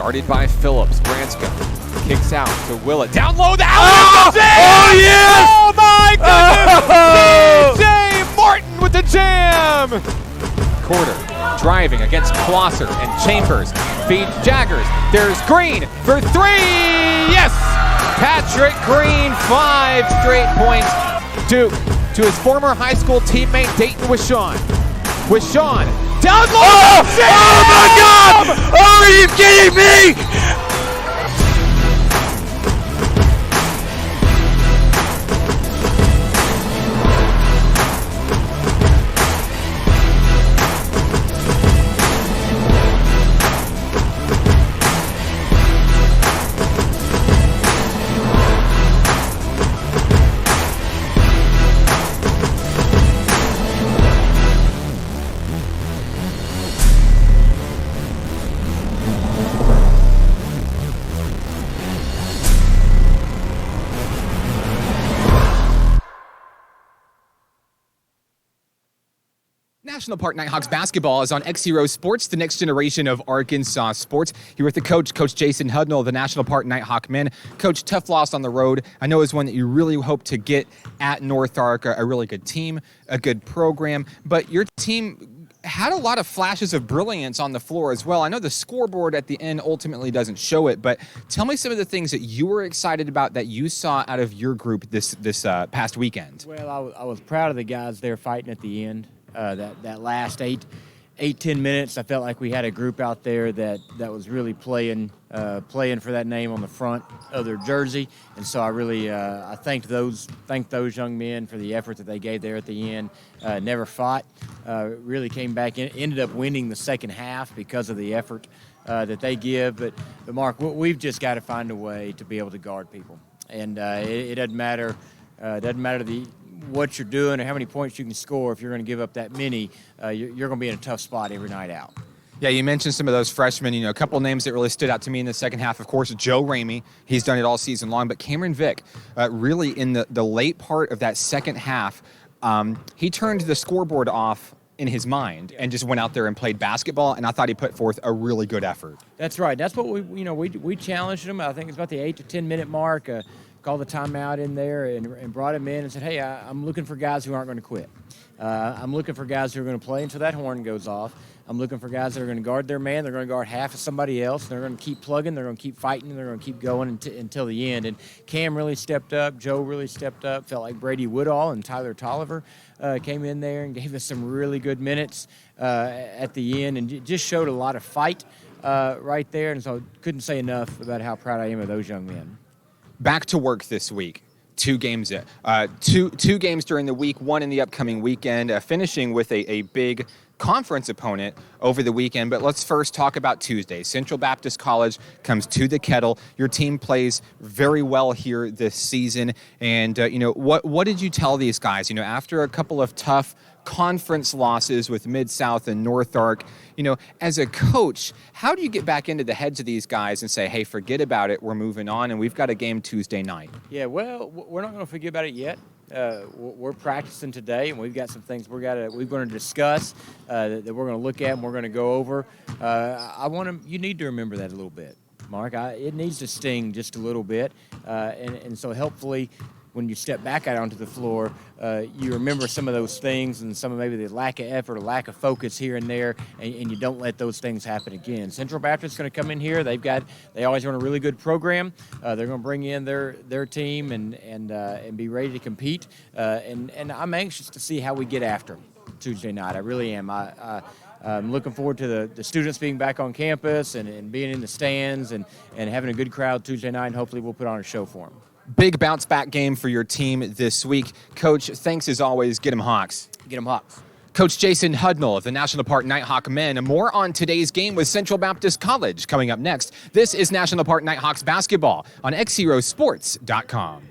Guarded by Phillips. Branscombe kicks out to Willett. Down low, the alley. Oh, yes! Oh, my goodness! DJ Martin with the jam! Quarter driving against Closser and Chambers. Feeds Jaggers. There's Green for three. Yes! Patrick Green, 5 straight points. Duke to his former high school teammate Dayton Wishon. Wishon down low. Oh my God! Oh, are you kidding me? National Park Nighthawks basketball is on XZero Sports, the next generation of Arkansas sports. Here with the coach, Coach Jason Hudnall of the National Park Nighthawk men. Coach, tough loss on the road. I know it's one that you really hope to get at North Ark, a really good team, a good program, but your team had a lot of flashes of brilliance on the floor as well. I know the scoreboard at the end ultimately doesn't show it, but tell me some of the things that you were excited about that you saw out of your group this past weekend. Well, I was proud of the guys there fighting at the end. That last 8-10 minutes, I felt like we had a group out there that was really playing for that name on the front of their jersey, and so I really I thanked those young men for the effort that they gave there at the end. Never fought, really came back, ended up winning the second half because of the effort that they give. But Mark, we've just got to find a way to be able to guard people, and it doesn't matter. What you're doing or how many points you can score. If you're going to give up that many, you're going to be in a tough spot every night out. Yeah, you mentioned some of those freshmen. You know, a couple of names that really stood out to me in the second half. Of course, Joe Ramey. He's done it all season long. But Cameron Vick, really in the late part of that second half, he turned the scoreboard off in his mind and just went out there and played basketball, and I thought he put forth a really good effort. That's right. That's what we challenged him. I think it's about the 8 to 10 minute mark. Called the timeout in there and brought him in and said, hey, I'm looking for guys who aren't going to quit. I'm looking for guys who are going to play until that horn goes off. I'm looking for guys that are going to guard their man. They're going to guard half of somebody else. They're going to keep plugging. They're going to keep fighting. They're going to keep going until the end. And Cam really stepped up. Joe really stepped up. Felt like Brady Woodall and Tyler Tolliver came in there and gave us some really good minutes at the end and just showed a lot of fight right there. And so couldn't say enough about how proud I am of those young men. Back to work this week. 2 games, two games during the week, 1 in the upcoming weekend, finishing with a big conference opponent over the weekend. But let's first talk about Tuesday. Central Baptist College comes to the Kettle. Your team plays very well here this season. And, what did you tell these guys? After a couple of tough conference losses with Mid-South and North Ark, as a coach, how do you get back into the heads of these guys and say, hey, forget about it, we're moving on, and we've got a game Tuesday night? Yeah, well, we're not going to forget about it yet. We're practicing today, and we've got some things we're going to discuss that we're going to look at and we're going to go over. You need to remember that a little bit, Mark. It needs to sting just a little bit, and so hopefully when you step back out onto the floor, you remember some of those things and some of maybe the lack of effort or lack of focus here and there, and you don't let those things happen again. Central Baptist is going to come in here. They always run a really good program. They're going to bring in their team and be ready to compete. And I'm anxious to see how we get after them Tuesday night. I really am. I'm looking forward to the students being back on campus and being in the stands and having a good crowd Tuesday night, and hopefully we'll put on a show for them. Big bounce-back game for your team this week. Coach, thanks as always. Get 'em Hawks. Get 'em Hawks. Coach Jason Hudnall of the National Park Nighthawk men. More on today's game with Central Baptist College coming up next. This is National Park Nighthawks basketball on XZeroSports.com.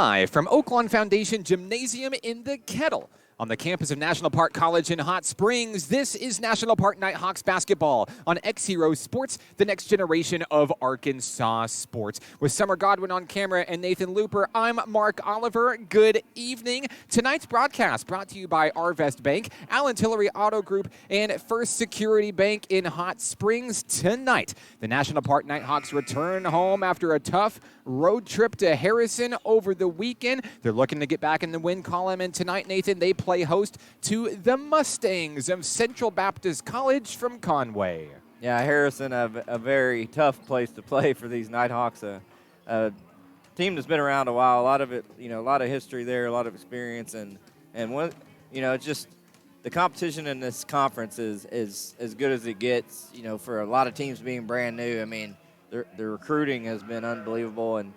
Live from Oaklawn Foundation Gymnasium in the Kettle on the campus of National Park College in Hot Springs, this is National Park Nighthawks basketball on XZero Sports, the next generation of Arkansas sports. With Summer Godwin on camera and Nathan Looper, I'm Mark Oliver. Good evening. Tonight's broadcast brought to you by Arvest Bank, Allen Tillery Auto Group, and First Security Bank in Hot Springs. Tonight, the National Park Nighthawks return home after a tough road trip to Harrison over the weekend. They're looking to get back in the win column, and tonight, Nathan, they play host to the Mustangs of Central Baptist College from Conway. Yeah, Harrison, a very tough place to play for these Nighthawks. A team that's been around a while, a lot of it, a lot of history there, a lot of experience, and one, it's just the competition in this conference is as good as it gets. For a lot of teams being brand new, I mean, the recruiting has been unbelievable, and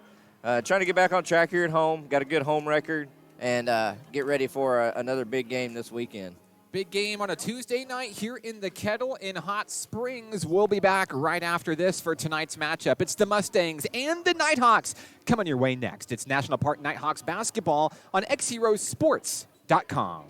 trying to get back on track here at home. Got a good home record. And get ready for another big game this weekend. Big game on a Tuesday night here in the Kettle in Hot Springs. We'll be back right after this for tonight's matchup. It's the Mustangs and the Nighthawks coming your way next. It's National Park Nighthawks basketball on XZeroSports.com.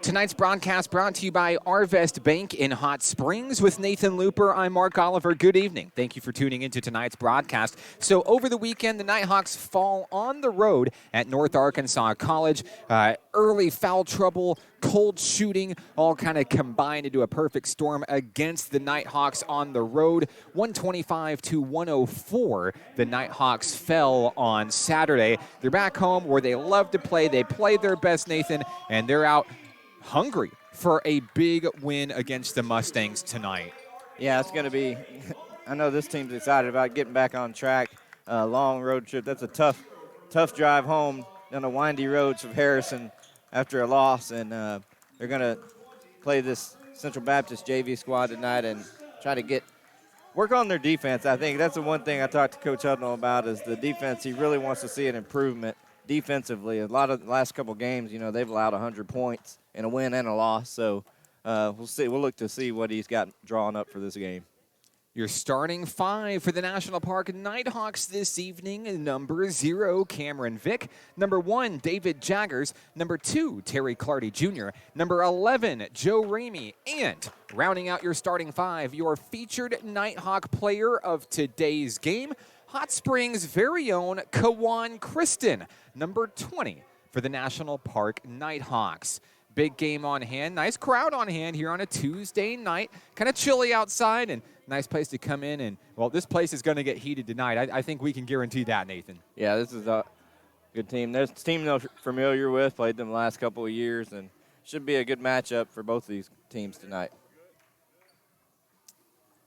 Tonight's broadcast brought to you by Arvest Bank in Hot Springs. With Nathan Looper, I'm Mark Oliver. Good evening. Thank you for tuning into tonight's broadcast. So over the weekend, the Nighthawks fall on the road at North Arkansas College. Early foul trouble, cold shooting, all kind of combined into a perfect storm against the Nighthawks on the road. 125-104, the Nighthawks fell on Saturday. They're back home where they love to play. They played their best, Nathan, and they're out hungry for a big win against the Mustangs tonight. Yeah, it's going to be – I know this team's excited about getting back on track. Long road trip. That's a tough drive home on the windy roads of Harrison after a loss, and they're going to play this Central Baptist JV squad tonight and try to work on their defense. I think that's the one thing I talked to Coach Hudnall about is the defense. He really wants to see an improvement defensively. A lot of the last couple games, they've allowed 100 points in a win and a loss. So we'll see. We'll look to see what he's got drawn up for this game. Your starting five for the National Park Nighthawks this evening. Number 0, Cameron Vick. Number 1, David Jaggers. Number 2, Terry Clardy Jr. Number 11, Joe Ramey. And rounding out your starting five, your featured Nighthawk player of today's game, Hot Springs' very own Kawan Kristen. Number 20 for the National Park Nighthawks. big game on hand. Nice crowd on hand here on a Tuesday night. Kind of chilly outside and nice place to come in. And, well, this place is going to get heated tonight. I think we can guarantee that, Nathan. Yeah, this is a good team. There's a team they're familiar with, played them the last couple of years, and should be a good matchup for both of these teams tonight.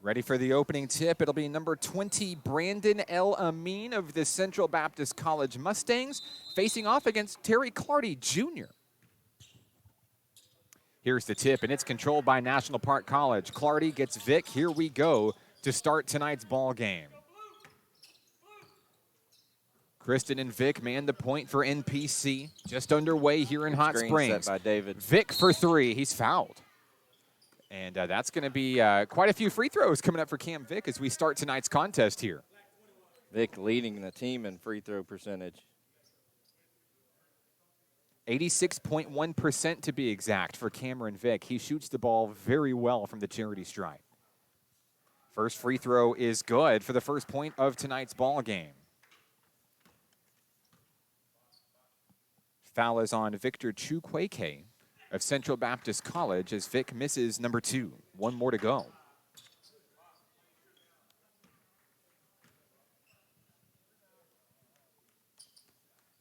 Ready for the opening tip. It'll be number 20, Brandon L. Amin of the Central Baptist College Mustangs, facing off against Terry Clardy Jr. Here's the tip, and it's controlled by National Park College. Clardy gets Vic. Here we go to start tonight's ball game. Kristen and Vic man the point for NPC. Just underway here in Hot Springs. Set by David. Vic for 3. He's fouled. And that's going to be quite a few free throws coming up for Cam Vic as we start tonight's contest here. Vic leading the team in free throw percentage. 86.1% to be exact for Cameron Vic. He shoots the ball very well from the charity stripe. First free throw is good for the first point of tonight's ball game. Foul is on Victor Chukwueke of Central Baptist College as Vic misses number 2. 1 more to go.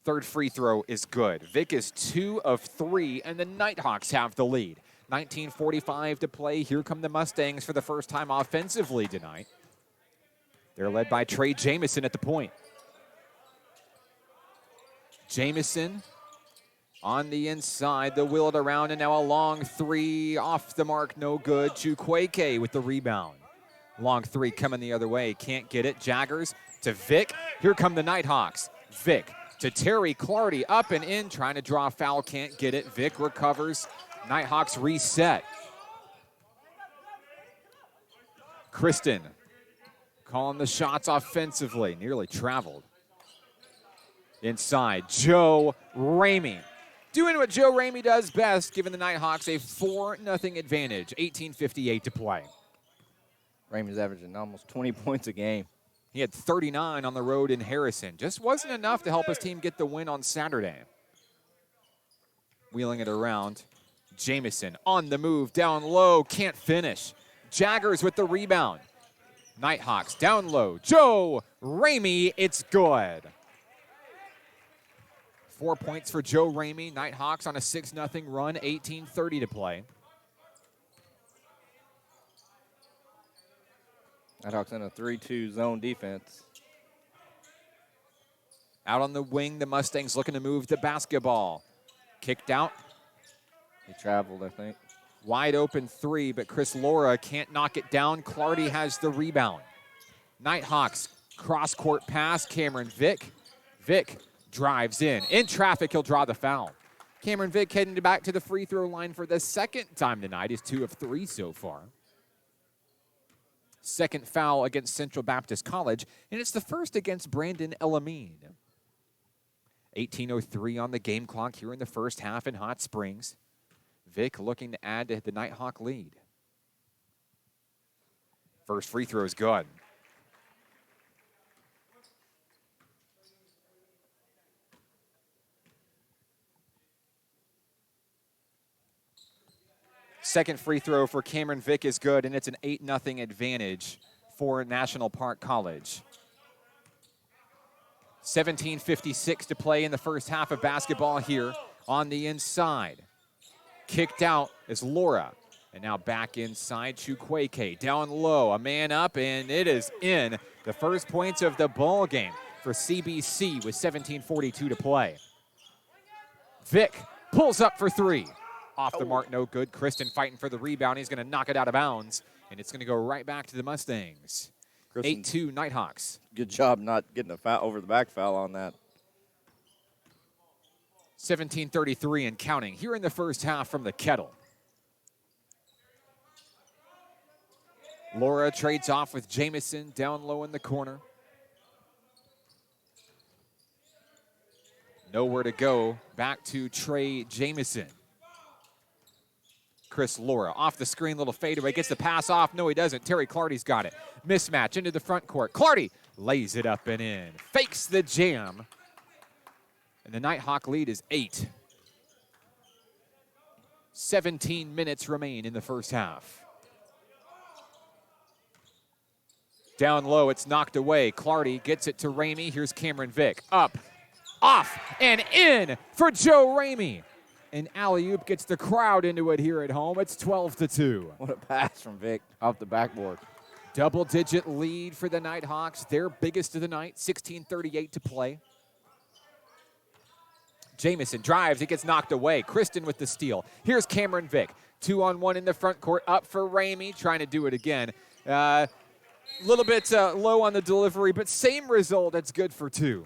Third free throw is good. Vic is 2 of 3, and the Nighthawks have the lead. 19:45 to play. Here come the Mustangs for the first time offensively tonight. They're led by Trey Jamison at the point. Jamison on the inside, they'll wheel it around, and now a long 3 off the mark, no good. Chukwueke with the rebound. Long 3 coming the other way, can't get it. Jaggers to Vic. Here come the Nighthawks. Vic to Terry Clardy, up and in, trying to draw a foul, can't get it. Vic recovers. Nighthawks reset. Kristen calling the shots offensively, nearly traveled. Inside, Joe Ramey. Doing what Joe Ramey does best, giving the Nighthawks a 4-0 advantage. 18:58 to play. Ramey's averaging almost 20 points a game. He had 39 on the road in Harrison. Just wasn't enough to help his team get the win on Saturday. Wheeling it around. Jamison on the move, down low, can't finish. Jaggers with the rebound. Nighthawks down low. Joe Ramey, it's good. 4 points for Joe Ramey. Nighthawks on a 6-0 run, 18:30 to play. Nighthawks in a 3-2 zone defense. Out on the wing, the Mustangs looking to move the basketball. Kicked out. He traveled, I think. Wide open 3, but Chris Laura can't knock it down. Clardy has the rebound. Nighthawks cross-court pass. Cameron Vic. Vic drives in. In traffic, he'll draw the foul. Cameron Vic heading back to the free throw line for the second time tonight. He's 2 of 3 so far. Second foul against Central Baptist College, and it's the first against Brandon Elamine. 18:03 on the game clock here in the first half in Hot Springs. Vic looking to add to the Nighthawk lead. First free throw is good. Second free throw for Cameron Vic is good, and it's an 8-0 advantage for National Park College. 17:56 to play in the first half of basketball here on the inside. Kicked out is Laura, and now back inside Chukwueke. Down low, a man up, and it is in. The first points of the ball game for CBC with 17:42 to play. Vic pulls up for 3. Off the mark, no good. Kristen fighting for the rebound. He's going to knock it out of bounds, and it's going to go right back to the Mustangs. 8-2 Nighthawks. Good job not getting a foul over the back foul on that. 17:33 and counting here in the first half from the Kettle. Laura trades off with Jamison down low in the corner. Nowhere to go. Back to Trey Jamison. Chris Laura off the screen, little fadeaway, gets the pass off. No, he doesn't. Terry Clardy's got it. Mismatch into the front court. Clardy lays it up and in. Fakes the jam. And the Nighthawk lead is 8. 17 minutes remain in the first half. Down low, it's knocked away. Clardy gets it to Ramey. Here's Cameron Vick. Up, off, and in for Joe Ramey. And alley-oop gets the crowd into it here at home. It's 12-2. What a pass from Vic off the backboard. Double-digit lead for the Nighthawks. Their biggest of the night, 16:38 to play. Jamison drives. It gets knocked away. Kristen with the steal. Here's Cameron Vick. 2-on-1 in the front court. Up for Ramey. Trying to do it again. Little bit low on the delivery, but same result. It's good for 2.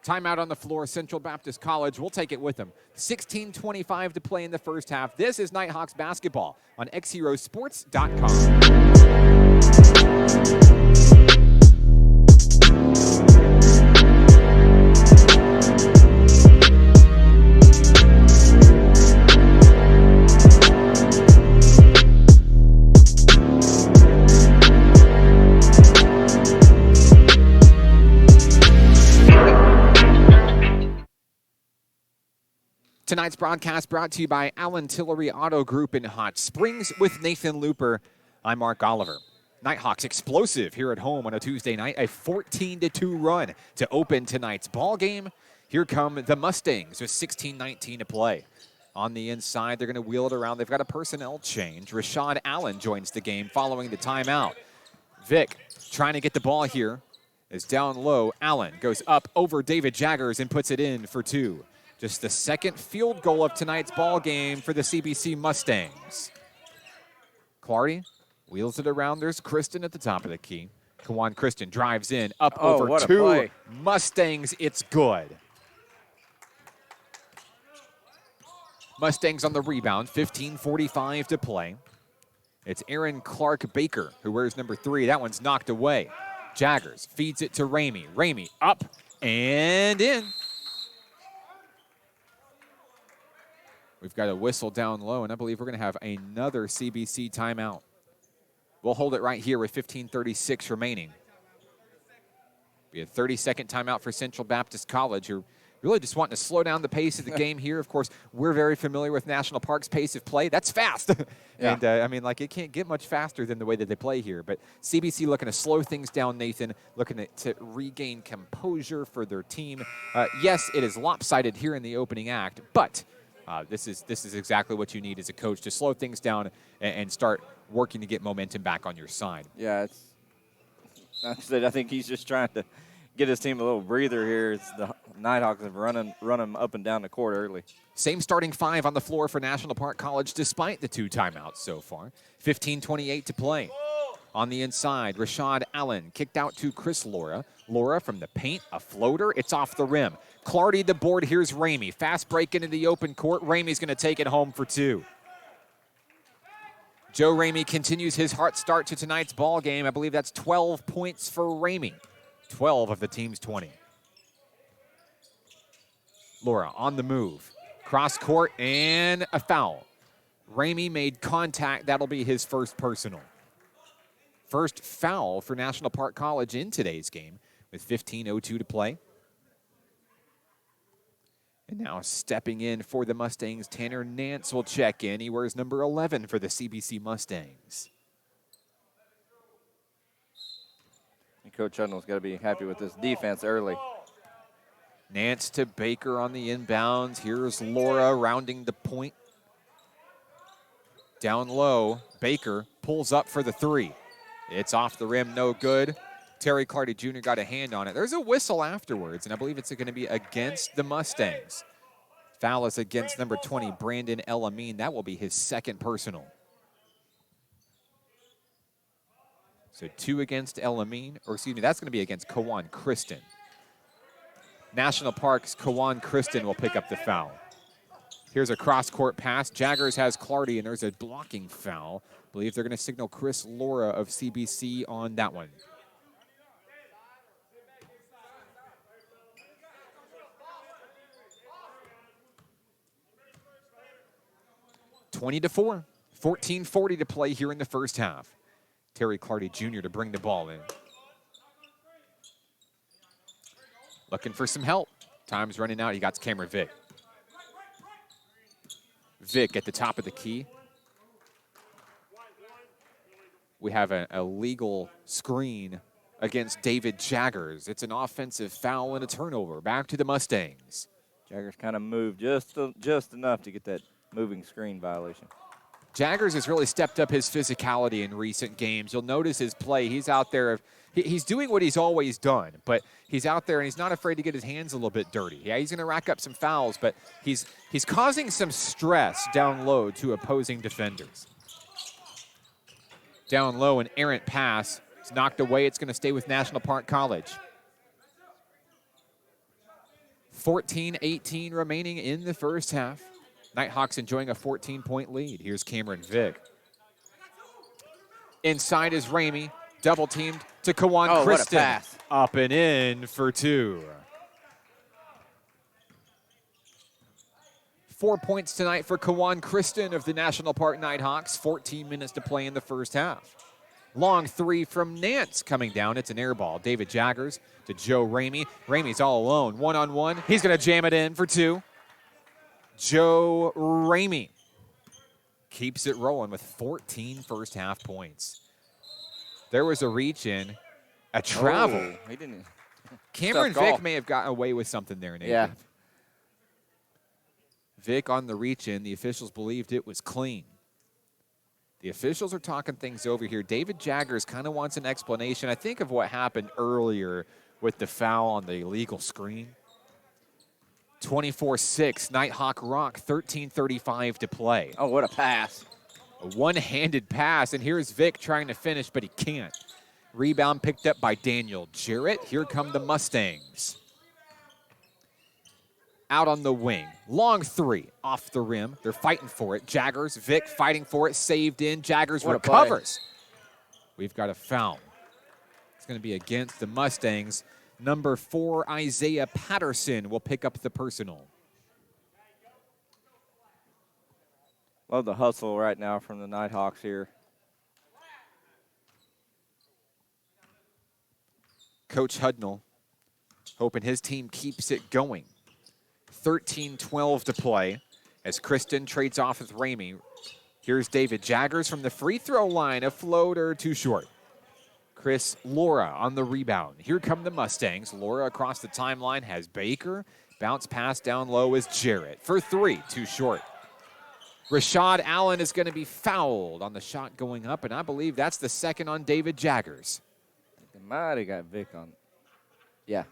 Timeout on the floor. Central Baptist College. We'll take it with them. 16:25 to play in the first half. This is Nighthawks basketball on XZeroSports.com. Tonight's broadcast brought to you by Allen Tillery Auto Group in Hot Springs with Nathan Looper. I'm Mark Oliver. Nighthawks explosive here at home on a Tuesday night, a 14-2 run to open tonight's ball game. Here come the Mustangs with 16:19 to play. On the inside, they're going to wheel it around. They've got a personnel change. Rashad Allen joins the game following the timeout. Vic trying to get the ball here is down low. Allen goes up over David Jaggers and puts it in for 2. Just the second field goal of tonight's ball game for the CBC Mustangs. Clardy wheels it around. There's Kristen at the top of the key. Kawan Kristen drives in, up over what a 2. play. Mustangs, it's good. Mustangs on the rebound, 15:45 to play. It's Aaron Clark Baker who wears number 3. That one's knocked away. Jaggers feeds it to Ramey. Ramey up and in. We've got a whistle down low, and I believe we're going to have another CBC timeout. We'll hold it right here with 15:36 remaining. Be a 30-second timeout for Central Baptist College. You're really just wanting to slow down the pace of the game here. Of course, we're very familiar with National Park's pace of play. That's fast. Yeah. And, I mean, like, it can't get much faster than the way that they play here. But CBC looking to slow things down, Nathan, looking to regain composure for their team. Yes, it is lopsided here in the opening act, but this is exactly what you need as a coach, to slow things down and start working to get momentum back on your side. Yeah, I think he's just trying to get his team a little breather here. It's the Nighthawks have run them up and down the court early. Same starting 5 on the floor for National Park College despite the 2 timeouts so far. 15:28 to play. On the inside, Rashad Allen kicked out to Chris Laura. Laura from the paint, a floater. It's off the rim. Clardy the board. Here's Ramey. Fast break into the open court. Ramey's going to take it home for 2. Joe Ramey continues his hot start to tonight's ball game. I believe that's 12 points for Ramey. 12 of the team's 20. Laura on the move. Cross court and a foul. Ramey made contact. That'll be his first personal. First foul for National Park College in today's game with 15:02 to play. And now stepping in for the Mustangs, Tanner Nance will check in. He wears number 11 for the CBC Mustangs. And Coach Hudnall's got to be happy with this defense early. Nance to Baker on the inbounds. Here's Laura rounding the point. Down low, Baker pulls up for the 3. It's off the rim, no good. Terry Clardy Jr. got a hand on it. There's a whistle afterwards, and I believe it's going to be against the Mustangs. Foul is against number 20, Brandon Elamine. That will be his second personal. So 2 against Elamine, or excuse me, that's going to be against Kawan Kristen. National Park's Kawan Kristen will pick up the foul. Here's a cross-court pass. Jaggers has Clardy, and there's a blocking foul. I believe they're going to signal Chris Laura of CBC on that one. (20-4). 14:40 to play here in the first half. Terry Clardy Jr. to bring the ball in. Looking for some help. Time's running out. He got Cameron Vick. Vic at the top of the key. We have an illegal screen against David Jaggers. It's an offensive foul and a turnover. Back to the Mustangs. Jaggers kind of moved just enough to get that moving screen violation. Jaggers has really stepped up his physicality in recent games. You'll notice his play. He's out there. He's doing what he's always done, but he's out there and he's not afraid to get his hands a little bit dirty. Yeah, he's going to rack up some fouls, but he's causing some stress down low to opposing defenders. Down low, an errant pass. It's knocked away. It's going to stay with National Park College. 14-18 remaining in the first half. Nighthawks enjoying a 14-point lead. Here's Cameron Vick. Inside is Ramey. Double teamed to Kawan Kristen. What a pass. Up and in for 2. 4 points tonight for Kawan Kristen of the National Park Nighthawks. 14 minutes to play in the first half. Long 3 from Nance coming down. It's an air ball. David Jaggers to Joe Ramey. Ramey's all alone. One-on-one. He's going to jam it in for 2. Joe Ramey keeps it rolling with 14 first half points. There was a reach in, a travel. Oh, he didn't. Cameron Vick may have gotten away with something there, Nathan. Yeah. Vick on the reach in. The officials believed it was clean. The officials are talking things over here. David Jaggers kind of wants an explanation, I think, of what happened earlier with the foul on the illegal screen. 24-6, Nighthawk Rock, 13:35 to play. Oh, what a pass. A one-handed pass, and here's Vick trying to finish, but he can't. Rebound picked up by Daniel Jarrett. Here come the Mustangs. Out on the wing. Long 3 off the rim. They're fighting for it. Jaggers, Vick fighting for it. Saved in. Jaggers recovers. We've got a foul. It's going to be against the Mustangs. Number 4, Isaiah Patterson will pick up the personal. Love the hustle right now from the Nighthawks here. Coach Hudnall hoping his team keeps it going. 13-12 to play as Kristen trades off with Ramey. Here's David Jaggers from the free throw line. A floater too short. Chris Laura on the rebound. Here come the Mustangs. Laura across the timeline has Baker. Bounce pass down low is Jarrett. For 3, too short. Rashad Allen is going to be fouled on the shot going up, and I believe that's the second on David Jaggers. They might have got Vic on. Yeah.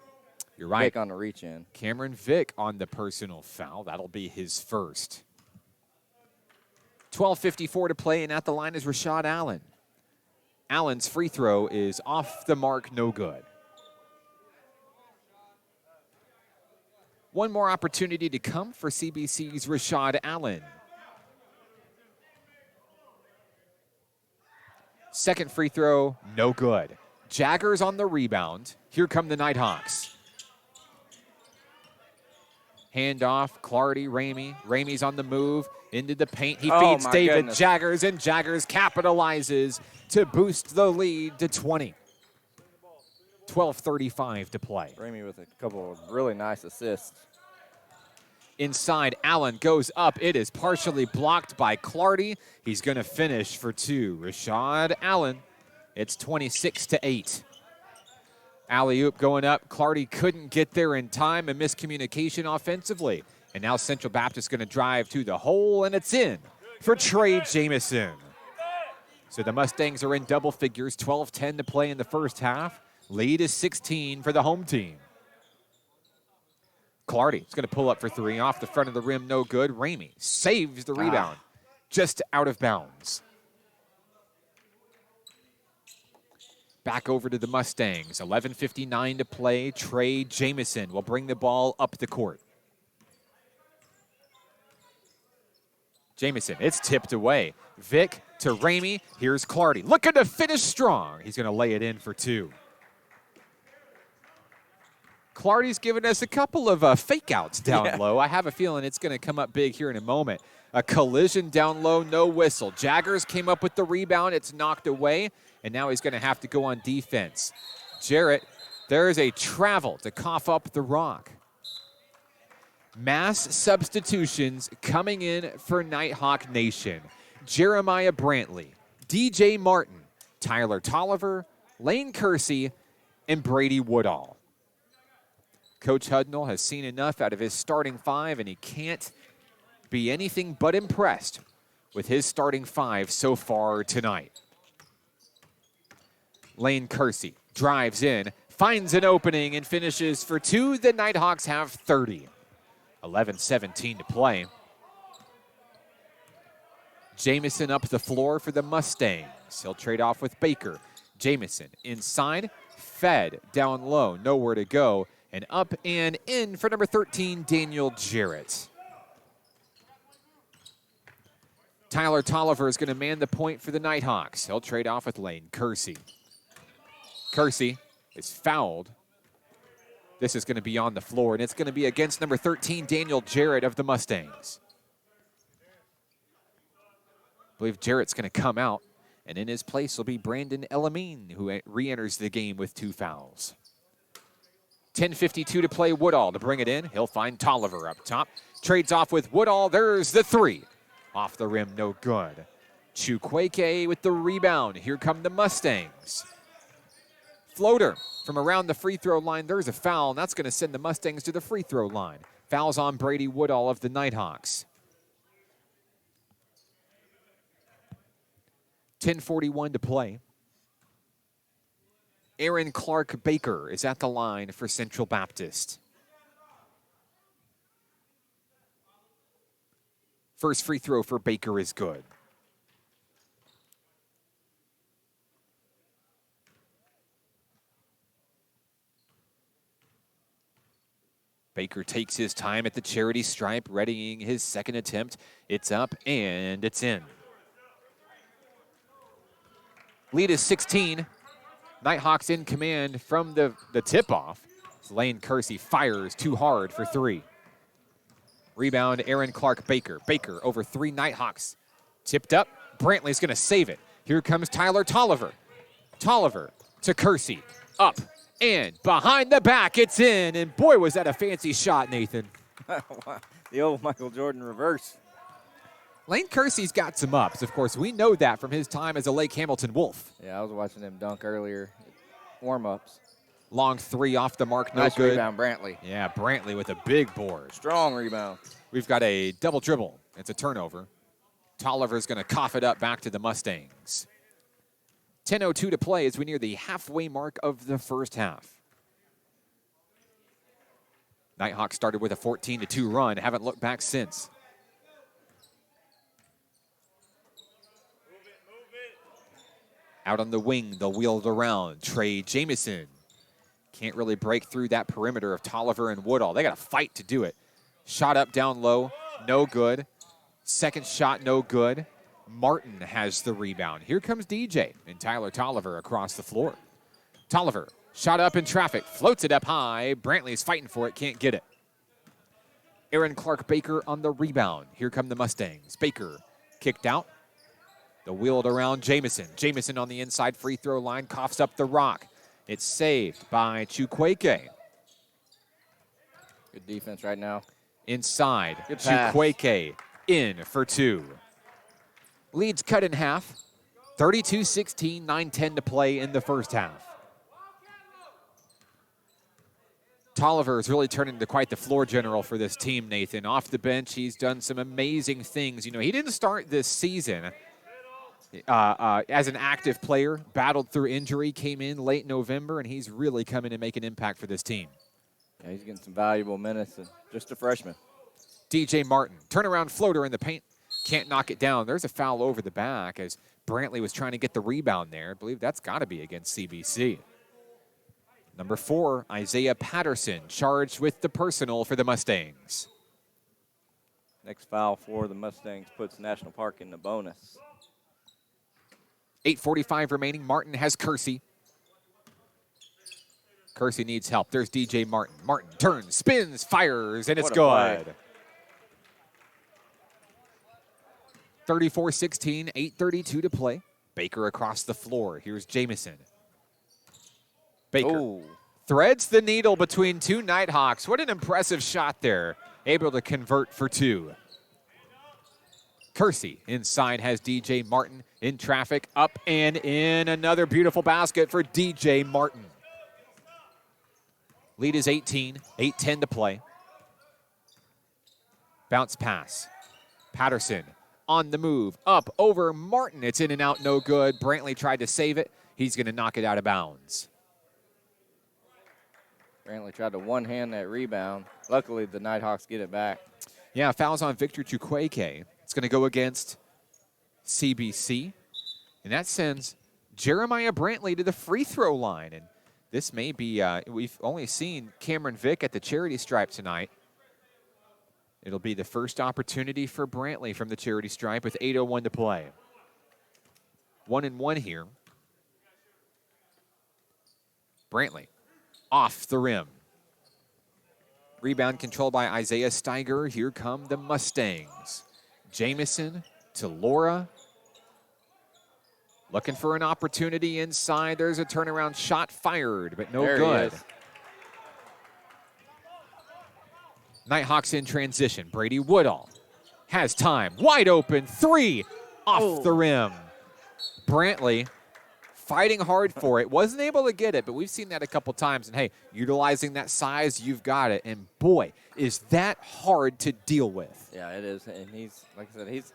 You're right. Vic on the reach in. Cameron Vick on the personal foul. That'll be his first. 12:54 to play, and at the line is Rashad Allen. Allen's free throw is off the mark, no good. One more opportunity to come for CBC's Rashad Allen. Second free throw, no good. Jaggers on the rebound. Here come the Nighthawks. Handoff, Clardy, Ramey. Ramey's on the move, into the paint. He feeds David Jaggers, and Jaggers capitalizes to boost the lead to 20. 12:35 to play. Ramey with a couple of really nice assists. Inside, Allen goes up. It is partially blocked by Clardy. He's going to finish for 2. Rashad Allen. It's 26-8. Alley-oop going up. Clardy couldn't get there in time. A miscommunication offensively. And now Central Baptist going to drive to the hole, and it's in for Trey Jamison. So the Mustangs are in double figures. 12:10 to play in the first half. Lead is 16 for the home team. Clardy is going to pull up for 3. Off the front of the rim, no good. Ramey saves the rebound. Just out of bounds. Back over to the Mustangs. 11:59 to play. Trey Jamison will bring the ball up the court. Jamison, it's tipped away. Vick to Ramey. Here's Clardy. Looking to finish strong. He's going to lay it in for 2. Clardy's given us a couple of fake outs down low. I have a feeling it's going to come up big here in a moment. A collision down low, no whistle. Jaggers came up with the rebound. It's knocked away, and now he's going to have to go on defense. Jarrett, there is a travel to cough up the rock. Mass substitutions coming in for Nighthawk Nation. Jeremiah Brantley, DJ Martin, Tyler Tolliver, Lane Kersey, and Brady Woodall. Coach Hudnall has seen enough out of his starting five, and he can't be anything but impressed with his starting five so far tonight. Lane Kersey drives in, finds an opening, and finishes for two. The Nighthawks have 30. 11-17 to play. Jamison up the floor for the Mustangs. He'll trade off with Baker. Jamison inside, fed down low, nowhere to go, and up and in for number 13, Daniel Jarrett. Tyler Tolliver is going to man the point for the Nighthawks. He'll trade off with Lane Kersey. Kersey is fouled. This is going to be on the floor, and it's going to be against number 13, Daniel Jarrett of the Mustangs. I believe Jarrett's going to come out, and in his place will be Brandon Elamine, who re-enters the game with 2 fouls. 10:52 to play. Woodall to bring it in. He'll find Tolliver up top. Trades off with Woodall. There's the 3. Off the rim, no good. Chukwueke with the rebound. Here come the Mustangs. Floater from around the free throw line. There's a foul, and that's going to send the Mustangs to the free throw line. Fouls on Brady Woodall of the Nighthawks. 10:41 to play. Aaron Clark Baker is at the line for Central Baptist. First free throw for Baker is good. Baker takes his time at the charity stripe, readying his second attempt. It's up and it's in. Lead is 16. Nighthawks in command from the tip-off. Lane Kersey fires too hard for 3. Rebound, Aaron Clark Baker. Baker over 3 Nighthawks. Tipped up. Brantley's going to save it. Here comes Tyler Tolliver. Tolliver to Kersey. Up and behind the back. It's in. And boy, was that a fancy shot, Nathan. The old Michael Jordan reverse. Lane Kersey's got some ups. Of course, we know that from his time as a Lake Hamilton Wolf. Yeah, I was watching him dunk earlier. Warm-ups. Long 3 off the mark, no Nice good. rebound, Brantley. Yeah, Brantley with a big board. Strong rebound. We've got a double dribble. It's a turnover. Tolliver's going to cough it up back to the Mustangs. 10:02 to play as we near the halfway mark of the first half. Nighthawks started with a 14-2 run. Haven't looked back since. Out on the wing, they'll wheel it around. Trey Jamison can't really break through that perimeter of Tolliver and Woodall. They got to fight to do it. Shot up down low, no good. Second shot, no good. Martin has the rebound. Here comes DJ and Tyler Tolliver across the floor. Tolliver, shot up in traffic, floats it up high. Brantley's fighting for it, can't get it. Aaron Clark Baker on the rebound. Here come the Mustangs. Baker kicked out. They'll wheel it around Jamison. Jamison on the inside free throw line, coughs up the rock. It's saved by Chukwueke. Good defense right now. Inside, Good pass. Chukwueke in for 2. Leads cut in half. 32-16, 9:10 to play in the first half. Tolliver is really turning into quite the floor general for this team, Nathan. Off the bench, he's done some amazing things. You know, he didn't start this season as an active player, battled through injury, came in late November, and he's really coming to make an impact for this team. Yeah, he's getting some valuable minutes, and just a freshman. DJ Martin, turnaround floater in the paint, can't knock it down. There's a foul over the back as Brantley was trying to get the rebound there. I believe that's got to be against CBC. Number 4, Isaiah Patterson, charged with the personal for the Mustangs. Next foul for the Mustangs puts National Park in the bonus. 8:45 remaining. Martin has Kersey. Kersey needs help. There's DJ Martin. Martin turns, spins, fires, and it's good. 34-16, 8:32 to play. Baker across the floor. Here's Jamison. Baker threads the needle between 2 Nighthawks. What an impressive shot there. able to convert for 2. Kersey inside has DJ Martin in traffic, up and in. Another beautiful basket for DJ Martin. Lead is 18, 8:10 to play. Bounce pass. Patterson on the move, up over Martin. It's in and out, no good. Brantley tried to save it. He's going to knock it out of bounds. Brantley tried to one-hand that rebound. Luckily, the Nighthawks get it back. Yeah, fouls on Victor Chukwueke. It's going to go against CBC. And that sends Jeremiah Brantley to the free throw line. And this may be, we've only seen Cameron Vick at the charity stripe tonight. It'll be the first opportunity for Brantley from the charity stripe with 8:01 to play. 1-1 here. Brantley off the rim. Rebound controlled by Isaiah Steiger. Here come the Mustangs. Jamison to Laura. Looking for an opportunity inside. There's a turnaround shot fired, but no good. Nighthawks in transition. Brady Woodall has time. Wide open. 3 off the rim. Brantley fighting hard for it. Wasn't able to get it, but we've seen that a couple times. And, hey, utilizing that size, you've got it. And, boy, is that hard to deal with. Yeah, it is. And he's, like I said, he's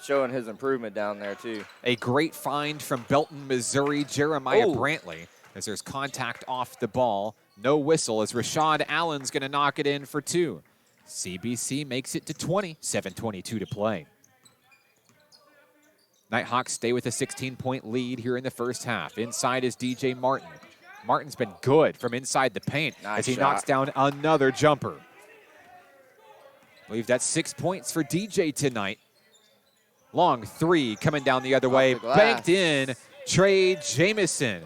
showing his improvement down there, too. A great find from Belton, Missouri, Jeremiah Brantley, as there's contact off the ball. No whistle as Rashad Allen's going to knock it in for 2. CBC makes it to 20, 7:22 to play. Nighthawks stay with a 16-point lead here in the first half. Inside is DJ Martin. Martin's been good from inside the paint as he knocks down another jumper. I believe that's 6 points for DJ tonight. Long 3 coming down the other way. Banked in. Trey Jamison.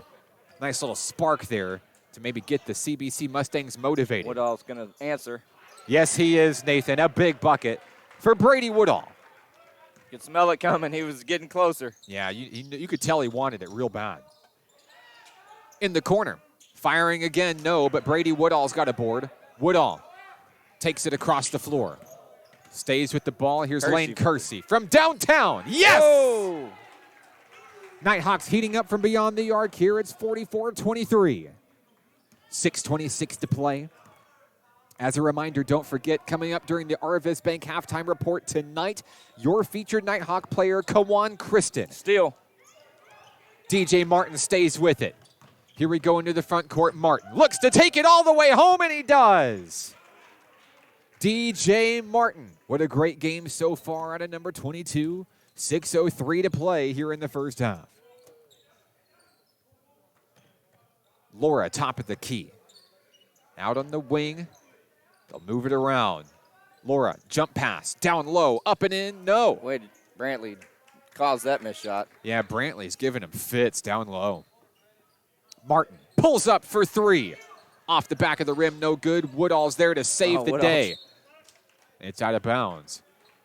Nice little spark there to maybe get the CBC Mustangs motivated. Woodall's going to answer. Yes, he is, Nathan. A big bucket for Brady Woodall. You could smell it coming. He was getting closer. Yeah, you could tell he wanted it real bad. In the corner. Firing again, no, but Brady Woodall's got a board. Woodall takes it across the floor. Stays with the ball. Here's Lane Kersey from downtown. Yes! Whoa! Nighthawks heating up from beyond the arc here. It's 44-23. 6:26 to play. As a reminder, don't forget, coming up during the Arvis Bank halftime report tonight, your featured Nighthawk player, Kawan Kristen. Steal. DJ Martin stays with it. Here we go into the front court. Martin looks to take it all the way home, and he does. DJ Martin. What a great game so far out of number 22. 6:03 to play here in the first half. Laura, top of the key. Out on the wing. They'll move it around. Laura, jump pass. Down low, up and in, no. Wait, Brantley caused that missed shot. Yeah, Brantley's giving him fits down low. Martin pulls up for 3. Off the back of the rim, no good. Woodall's there to save the day. It's out of bounds.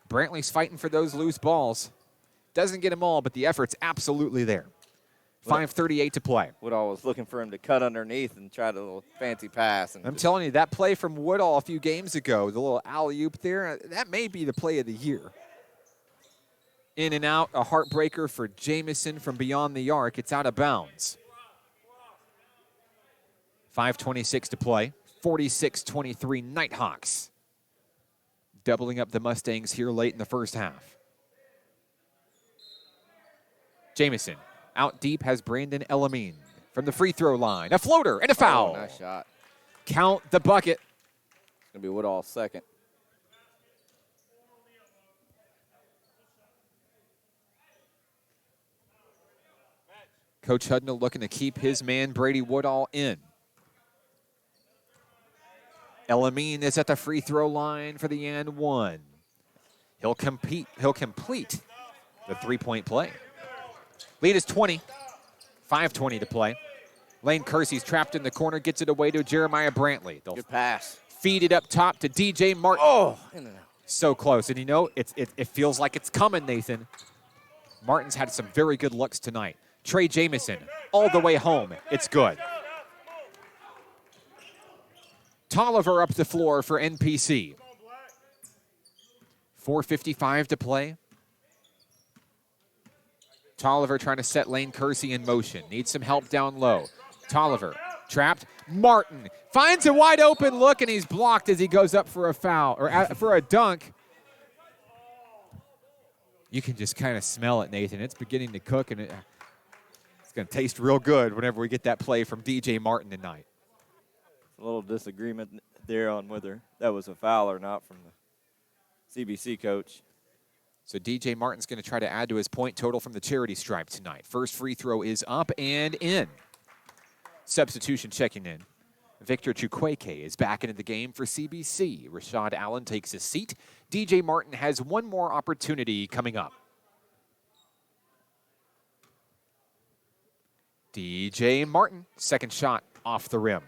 Brantley's fighting for those loose balls. Doesn't get them all, but the effort's absolutely there. 5:38 to play. Woodall was looking for him to cut underneath and try the little fancy pass. And I'm telling you, that play from Woodall a few games ago, the little alley-oop there, that may be the play of the year. In and out, a heartbreaker for Jamison from beyond the arc. It's out of bounds. 5:26 to play. 46-23 Nighthawks. Doubling up the Mustangs here late in the first half. Jamison. Out deep has Brandon Elamine from the free throw line. A floater and a foul. Nice shot. Count the bucket. It's going to be Woodall's second. Coach Hudnall looking to keep his man Brady Woodall in. Elamine is at the free throw line for the and one. He'll complete the three-point play. Lead is 20. 5:20 to play. Lane Kersey's trapped in the corner, gets it away to Jeremiah Brantley. They'll good pass. Feed it up top to DJ Martin. Oh, in and out. So close. And you know, it feels like it's coming, Nathan. Martin's had some very good looks tonight. Trey Jamison all the way home. It's good. Tolliver up the floor for NPC. 4:55 to play. Tolliver trying to set Lane Kersey in motion. Needs some help down low. Tolliver trapped. Martin finds a wide open look, and he's blocked as he goes up for a foul, or for a dunk. You can just kind of smell it, Nathan. It's beginning to cook, and it's going to taste real good whenever we get that play from DJ Martin tonight. A little disagreement there on whether that was a foul or not from the CBC coach. So DJ Martin's going to try to add to his point total from the charity stripe tonight. First free throw is up and in. Substitution checking in. Victor Chukwueke is back into the game for CBC. Rashad Allen takes his seat. DJ Martin has one more opportunity coming up. DJ Martin, second shot off the rim.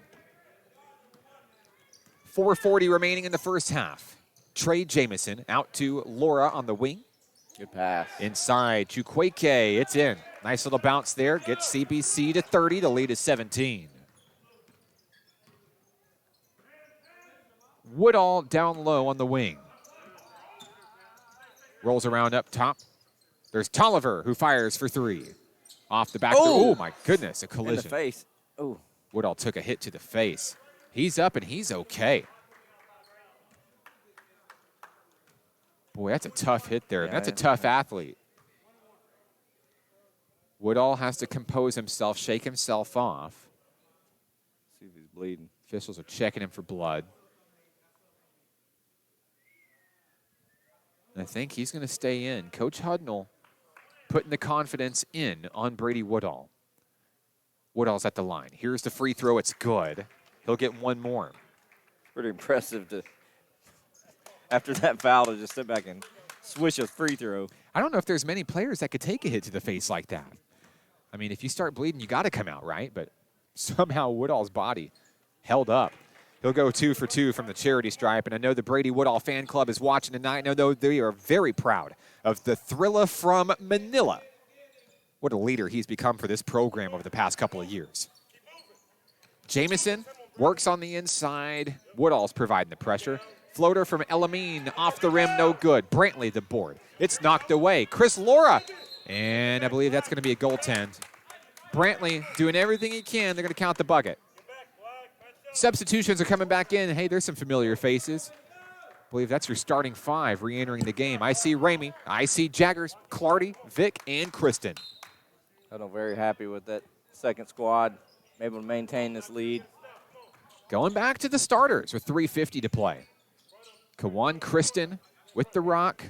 4:40 remaining in the first half. Trey Jamison out to Laura on the wing. Good pass. Inside, Chukwueke, it's in. Nice little bounce there. Gets CBC to 30. The lead is 17. Woodall down low on the wing. Rolls around up top. There's Tolliver, who fires for three. Off the back. Oh, my goodness, a collision. In the face. Oh. Woodall took a hit to the face. He's up, and he's okay. Boy, that's a tough hit there. Yeah, That's a tough athlete. Woodall has to compose himself, shake himself off. See if he's bleeding. Officials are checking him for blood. And I think he's going to stay in. Coach Hudnall putting the confidence in on Brady Woodall. Woodall's at the line. Here's the free throw. It's good. He'll get one more. Pretty impressive to, after that foul, to just sit back and swish a free throw. I don't know if there's many players that could take a hit to the face like that. I mean, if you start bleeding, you got to come out, right? But somehow Woodall's body held up. He'll go 2 for 2 from the charity stripe. And I know the Brady Woodall fan club is watching tonight. I know they are very proud of the Thrilla from Manila. What a leader he's become for this program over the past couple of years. Jamison works on the inside. Woodall's providing the pressure. Floater from Elamine off the rim, no good. Brantley the board. It's knocked away. Chris Laura. And I believe that's going to be a goaltend. Brantley doing everything he can. They're going to count the bucket. Substitutions are coming back in. Hey, there's some familiar faces. I believe that's your starting five re-entering the game. I see Ramey. I see Jaggers, Clardy, Vic, and Kristen. I'm very happy with that second squad. Able to maintain this lead. Going back to the starters with 3:50 to play. Kawan Kristen with the rock.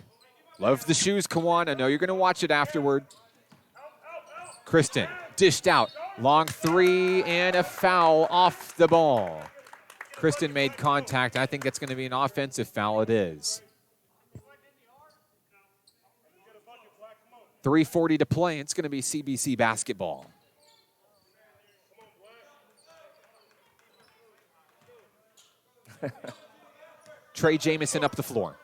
Love the shoes, Kawan. I know you're going to watch it afterward. Kristen dished out. Long three and a foul off the ball. Kristen made contact. I think that's going to be an offensive foul. It is. 3:40 to play. It's going to be CBC basketball. Trey Jamison up the floor.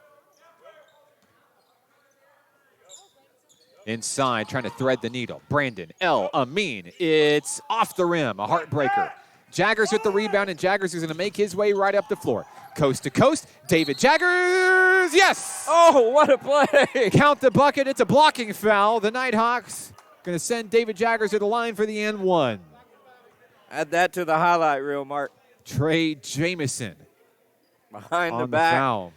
Inside, trying to thread the needle. Brandon El Amin. It's off the rim, a heartbreaker. Jaggers with the rebound, and Jaggers is going to make his way right up the floor. Coast to coast, David Jaggers, yes! Oh, what a play! Count the bucket, it's a blocking foul. The Nighthawks going to send David Jaggers to the line for the N1. Add that to the highlight reel, Mark. Trey Jamison. Behind on the back. Foul.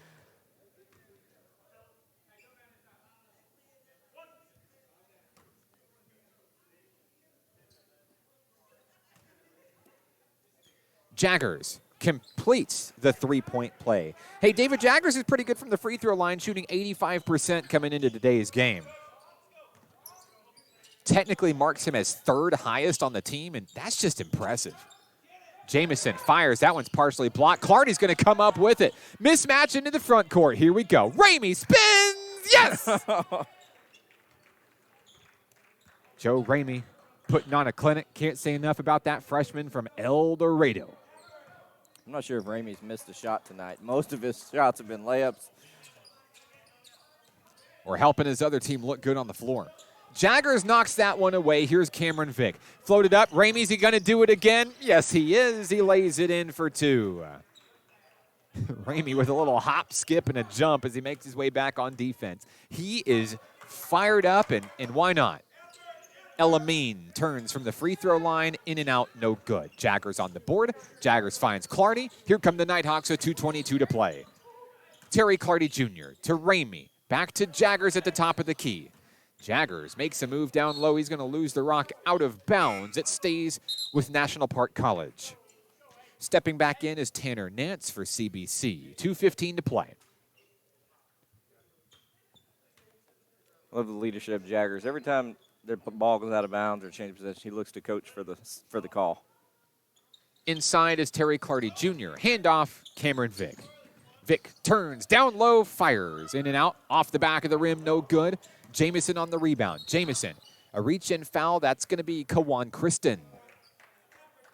Jaggers completes the three-point play. Hey, David Jaggers is pretty good from the free throw line, shooting 85% coming into today's game. Technically marks him as third highest on the team, and that's just impressive. Jamison fires. That one's partially blocked. Clardy's going to come up with it. Mismatch into the front court. Here we go. Ramey spins. Yes! Joe Ramey putting on a clinic. Can't say enough about that freshman from El Dorado. I'm not sure if Ramey's missed a shot tonight. Most of his shots have been layups. Or helping his other team look good on the floor. Jaggers knocks that one away. Here's Cameron Vick. Floated up. Ramey's he going to do it again? Yes, he is. He lays it in for two. Ramey with a little hop, skip, and a jump as he makes his way back on defense. He is fired up, and why not? Elamine turns from the free throw line, in and out, no good. Jaggers on the board. Jaggers finds Clardy. Here come the Nighthawks with 2:22 to play. Terry Clardy Jr. to Ramey. Back to Jaggers at the top of the key. Jaggers makes a move down low. He's going to lose the rock out of bounds. It stays with National Park College. Stepping back in is Tanner Nance for CBC. 2:15 to play. Love the leadership of Jaggers. Every time their ball goes out of bounds or changes possession, he looks to coach for the call. Inside is Terry Clardy Jr. Handoff, Cameron Vick. Vick turns, down low, fires. In and out, off the back of the rim, no good. Jamison on the rebound. Jamison, a reach-in foul. That's going to be Kawan Kristen.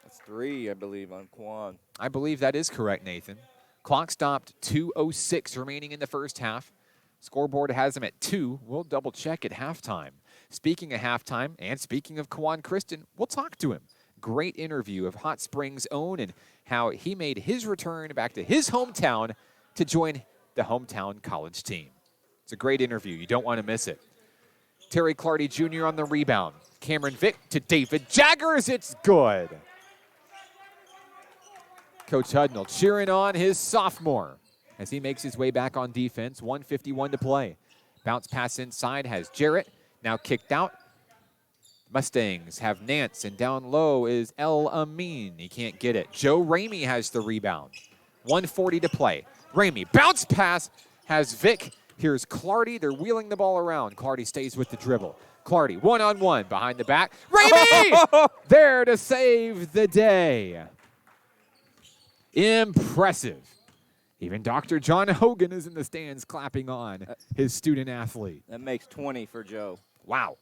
That's 3, I believe, on Quan. I believe that is correct, Nathan. Clock stopped, 2:06 remaining in the first half. Scoreboard has him at 2. We'll double check at halftime. Speaking of halftime, and speaking of Kawan Kristen, we'll talk to him. Great interview of Hot Springs' own and how he made his return back to his hometown to join the hometown college team. It's a great interview. You don't want to miss it. Terry Clardy Jr. on the rebound. Cameron Vick to David Jaggers. It's good. Coach Hudnall cheering on his sophomore as he makes his way back on defense. 1:51 to play. Bounce pass inside has Jarrett. Now kicked out. Mustangs have Nance, and down low is El Amin. He can't get it. Joe Ramey has the rebound. 1:40 to play. Ramey, bounce pass, has Vick. Here's Clardy. They're wheeling the ball around. Clardy stays with the dribble. Clardy, one-on-one, behind the back. Ramey! There to save the day. Impressive. Even Dr. John Hogan is in the stands clapping on his student athlete. That makes 20 for Joe. Wow.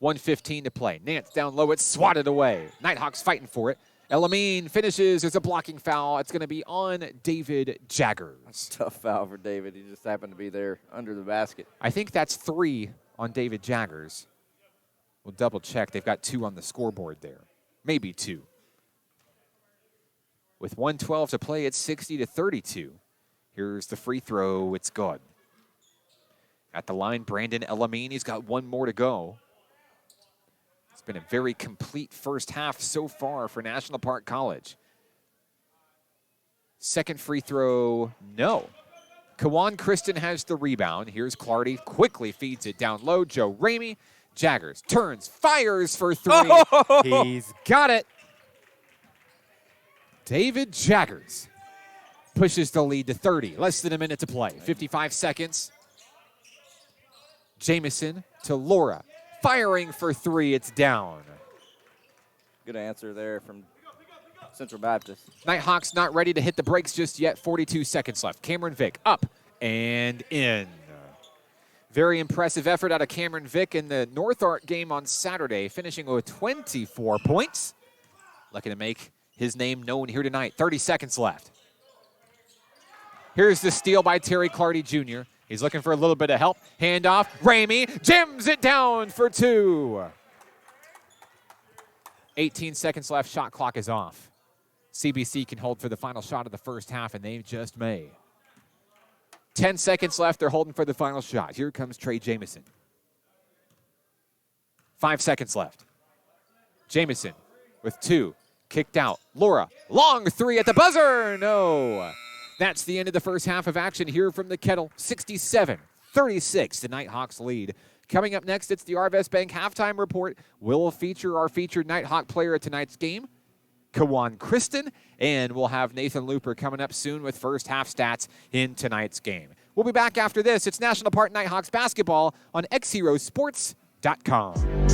1:15 to play. Nance down low. It's swatted away. Nighthawks fighting for it. Elamine finishes. There's a blocking foul. It's going to be on David Jaggers. Tough foul for David. He just happened to be there under the basket. I think that's 3 on David Jaggers. We'll double check. They've got 2 on the scoreboard there. Maybe 2. With 1:12 to play, it's 60-32. Here's the free throw. It's good. At the line, Brandon Elamine. He's got 1 more to go. It's been a very complete first half so far for National Park College. Second free throw, no. Kawan Kristen has the rebound. Here's Clardy, quickly feeds it down low. Joe Ramey, Jaggers turns, fires for 3. He's got it. David Jaggers pushes the lead to 30. Less than a minute to play. 55 seconds. Jamison to Laura. Firing for 3. It's down. Good answer there from Central Baptist. Nighthawks not ready to hit the brakes just yet. 42 seconds left. Cameron Vick up and in. Very impressive effort out of Cameron Vick in the Nighthawk game on Saturday, finishing with 24 points. Looking to make his name known here tonight. 30 seconds left. Here's the steal by Terry Clardy Jr. He's looking for a little bit of help. Handoff. Ramey jams it down for 2. 18 seconds left. Shot clock is off. CBC can hold for the final shot of the first half, and they just may. 10 seconds left. They're holding for the final shot. Here comes Trey Jamison. 5 seconds left. Jamison with 2. Kicked out. Laura, long 3 at the buzzer. No. That's the end of the first half of action here from the Kettle. 67-36, the Nighthawks lead. Coming up next, it's the Arvest Bank halftime report. We'll feature our featured Nighthawk player at tonight's game, Kawan Kristen, and we'll have Nathan Looper coming up soon with first half stats in tonight's game. We'll be back after this. It's National Park Nighthawks basketball on XZeroSports.com.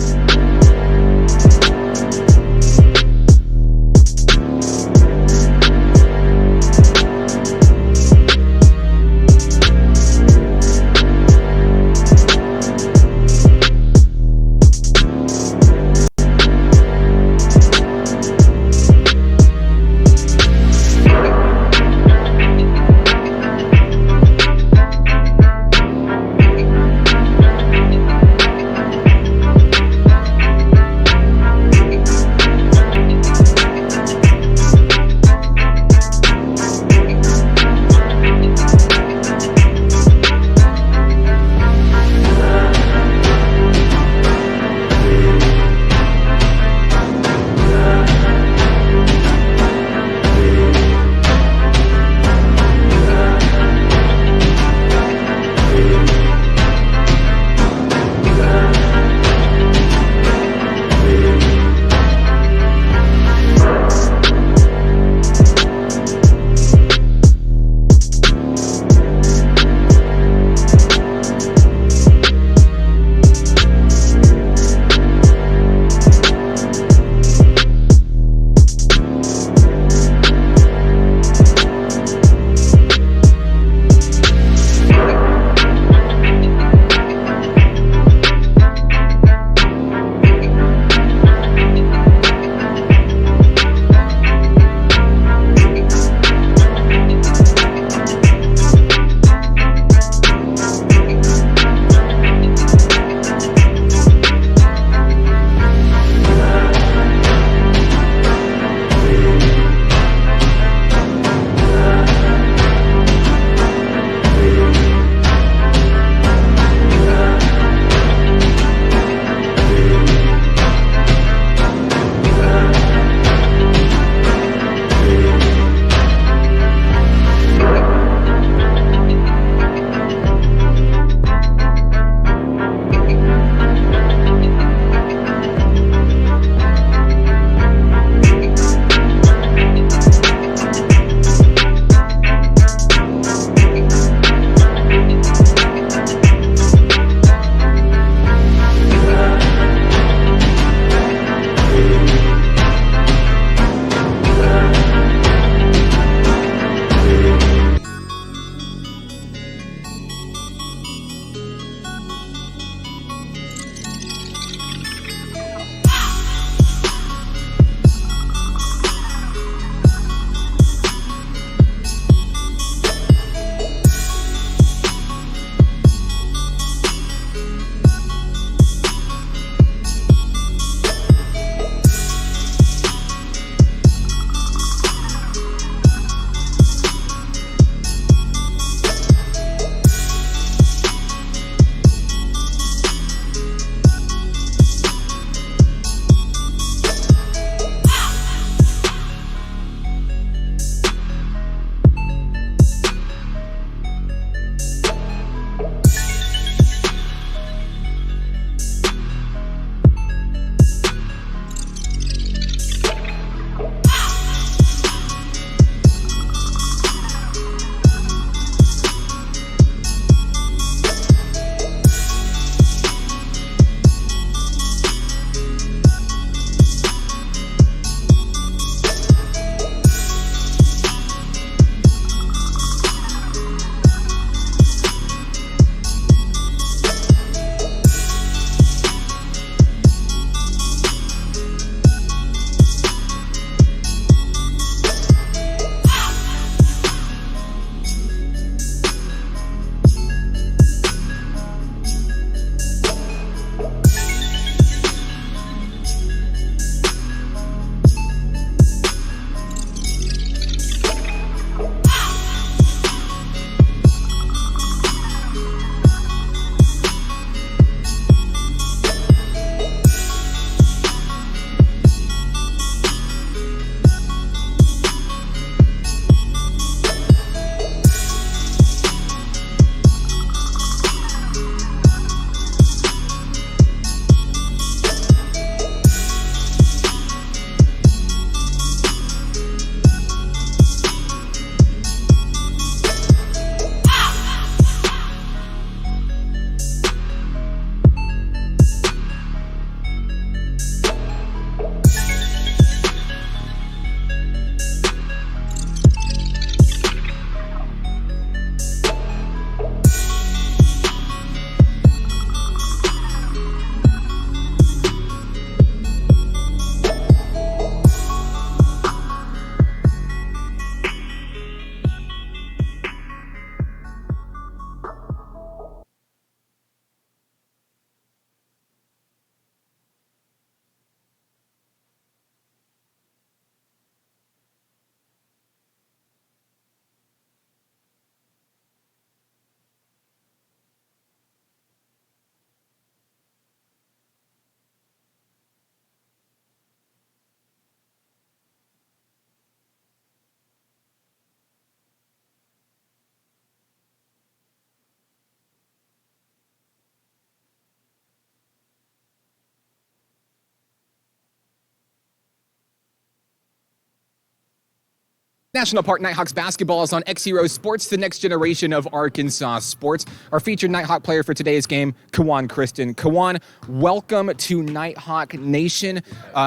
National Park Nighthawks basketball is on XZero Sports, the next generation of Arkansas sports. Our featured Nighthawk player for today's game, Kawan Kristen. Kawan, welcome to Nighthawk Nation.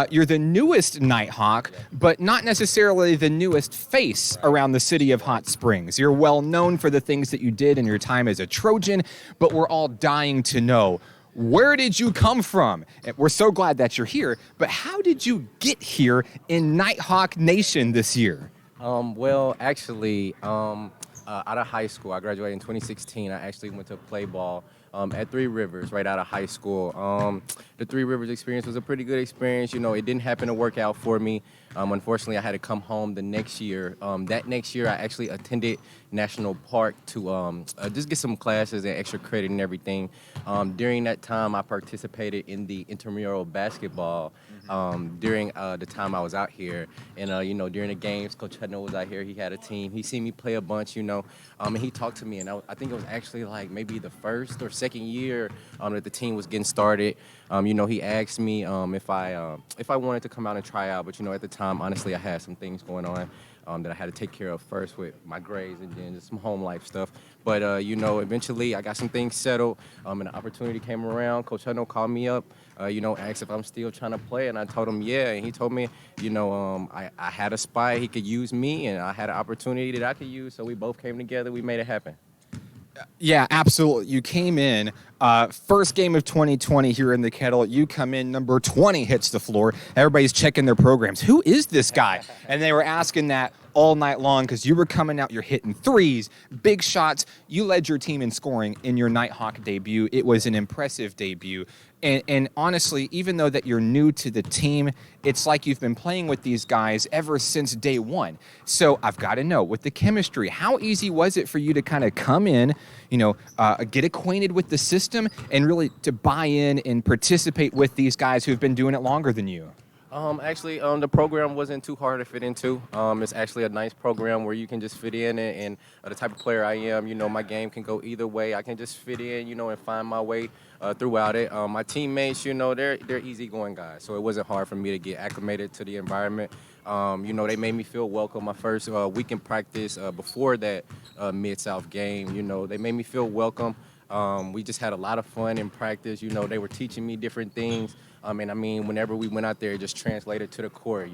You're the newest Nighthawk, but not necessarily the newest face around the city of Hot Springs. You're well known for the things that you did in your time as a Trojan, but we're all dying to know, where did you come from? We're so glad that you're here, but how did you get here in Nighthawk Nation this year? Well, actually, out of high school, I graduated in 2016. I actually went to play ball at Three Rivers right out of high school. The Three Rivers experience was a pretty good experience. You know, it didn't happen to work out for me. Unfortunately, I had to come home the next year. That next year, I actually attended National Park to just get some classes and extra credit and everything. During that time, I participated in the intramural basketball during the time I was out here. And, during the games, Coach Hudno was out here. He had a team. He seen me play a bunch, and he talked to me. And I think it was actually like maybe the first or second year that the team was getting started. He asked me if I wanted to come out and try out. But, at the time, honestly, I had some things going on that I had to take care of first with my grades and then just some home life stuff. But, eventually I got some things settled and an opportunity came around. Coach Hudno called me up, asked if I'm still trying to play. And I told him, yeah. And he told me, I had a spot. He could use me, and I had an opportunity that I could use. So we both came together. We made it happen. Yeah, absolutely. You came in, first game of 2020 here in the Kettle. You come in, number 20 hits the floor. Everybody's checking their programs. Who is this guy? And they were asking that all night long because you were coming out, you're hitting threes, big shots. You led your team in scoring in your Nighthawk debut. It was an impressive debut. And honestly, even though that you're new to the team, it's like you've been playing with these guys ever since day one. So I've got to know, with the chemistry, how easy was it for you to kind of come in, get acquainted with the system and really to buy in and participate with these guys who've been doing it longer than you? Actually, the program wasn't too hard to fit into. It's actually a nice program where you can just fit in, and the type of player I am, my game can go either way. I can just fit in, and find my way throughout it. My teammates, they're easygoing guys, so it wasn't hard for me to get acclimated to the environment. They made me feel welcome. My first week in practice before that Mid-South game, they made me feel welcome. We just had a lot of fun in practice. They were teaching me different things. Whenever we went out there, it just translated to the court,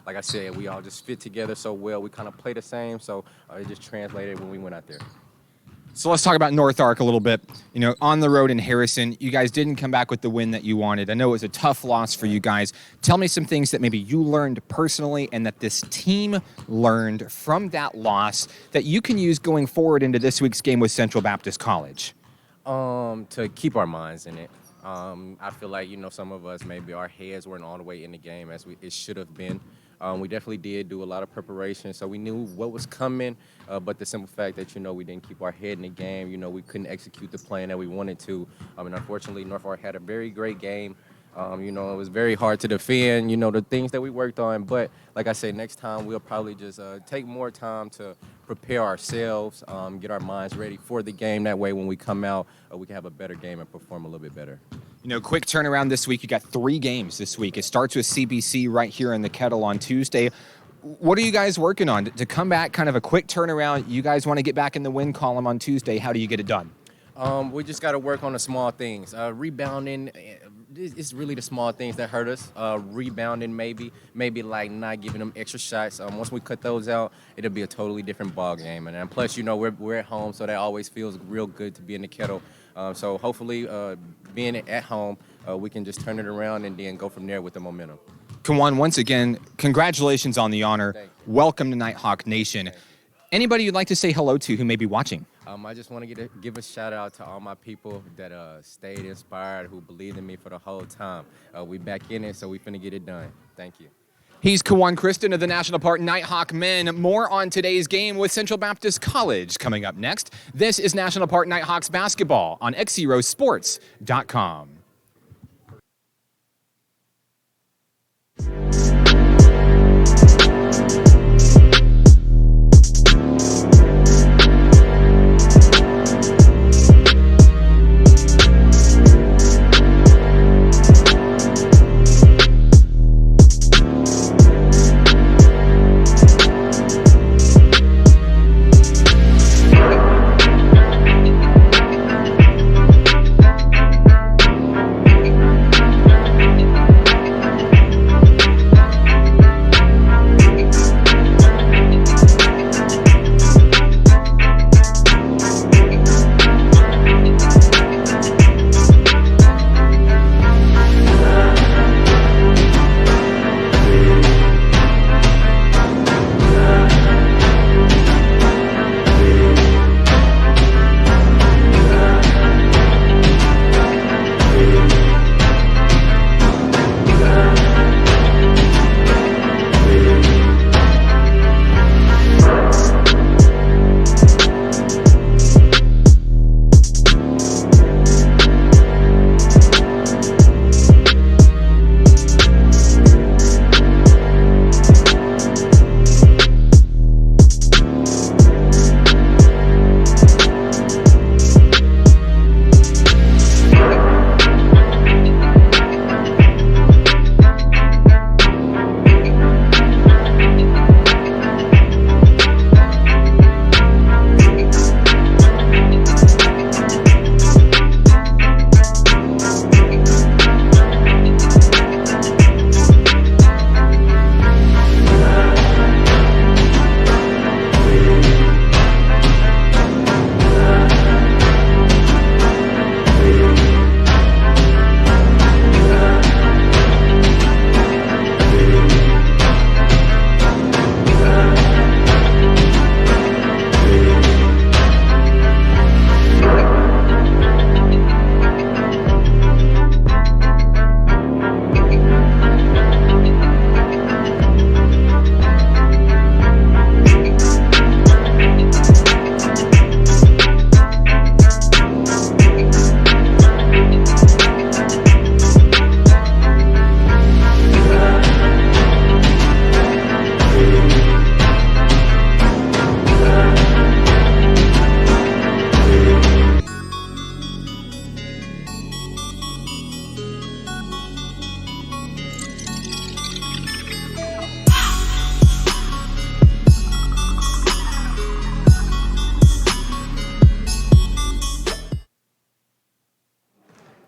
Like I said, we all just fit together so well. We kind of play the same, so it just translated when we went out there. So let's talk about North Ark a little bit. On the road in Harrison, you guys didn't come back with the win that you wanted. I know it was a tough loss for you guys. Tell me some things that maybe you learned personally and that this team learned from that loss that you can use going forward into this week's game with Central Baptist College. To keep our minds in it. I feel like, some of us, maybe our heads weren't all the way in the game as it should have been. We definitely did do a lot of preparation, so we knew what was coming, but the simple fact that, we didn't keep our head in the game, we couldn't execute the plan that we wanted to. Unfortunately, North Ark had a very great game. It was very hard to defend, the things that we worked on. But like I said, next time we'll probably just take more time to prepare ourselves, get our minds ready for the game. That way when we come out, we can have a better game and perform a little bit better. Quick turnaround this week. You got 3 games this week. It starts with CBC right here in the Kettle on Tuesday. What are you guys working on to come back, kind of a quick turnaround? You guys want to get back in the win column on Tuesday. How do you get it done? We just got to work on the small things. Rebounding, it's really the small things that hurt us. Rebounding, maybe like not giving them extra shots. Once we cut those out, it'll be a totally different ball game. And plus, we're at home, so that always feels real good to be in the Kettle. So hopefully, being at home, we can just turn it around and then go from there with the momentum. Kawan, once again, congratulations on the honor. Welcome to Nighthawk Nation. Anybody you'd like to say hello to who may be watching? I just want to give a shout out to all my people that stayed inspired, who believed in me for the whole time. We back in it, so we finna get it done. Thank you. He's Kawan Kristen of the National Park Nighthawk men. More on today's game with Central Baptist College coming up next. This is National Park Nighthawks basketball on XZeroSports.com.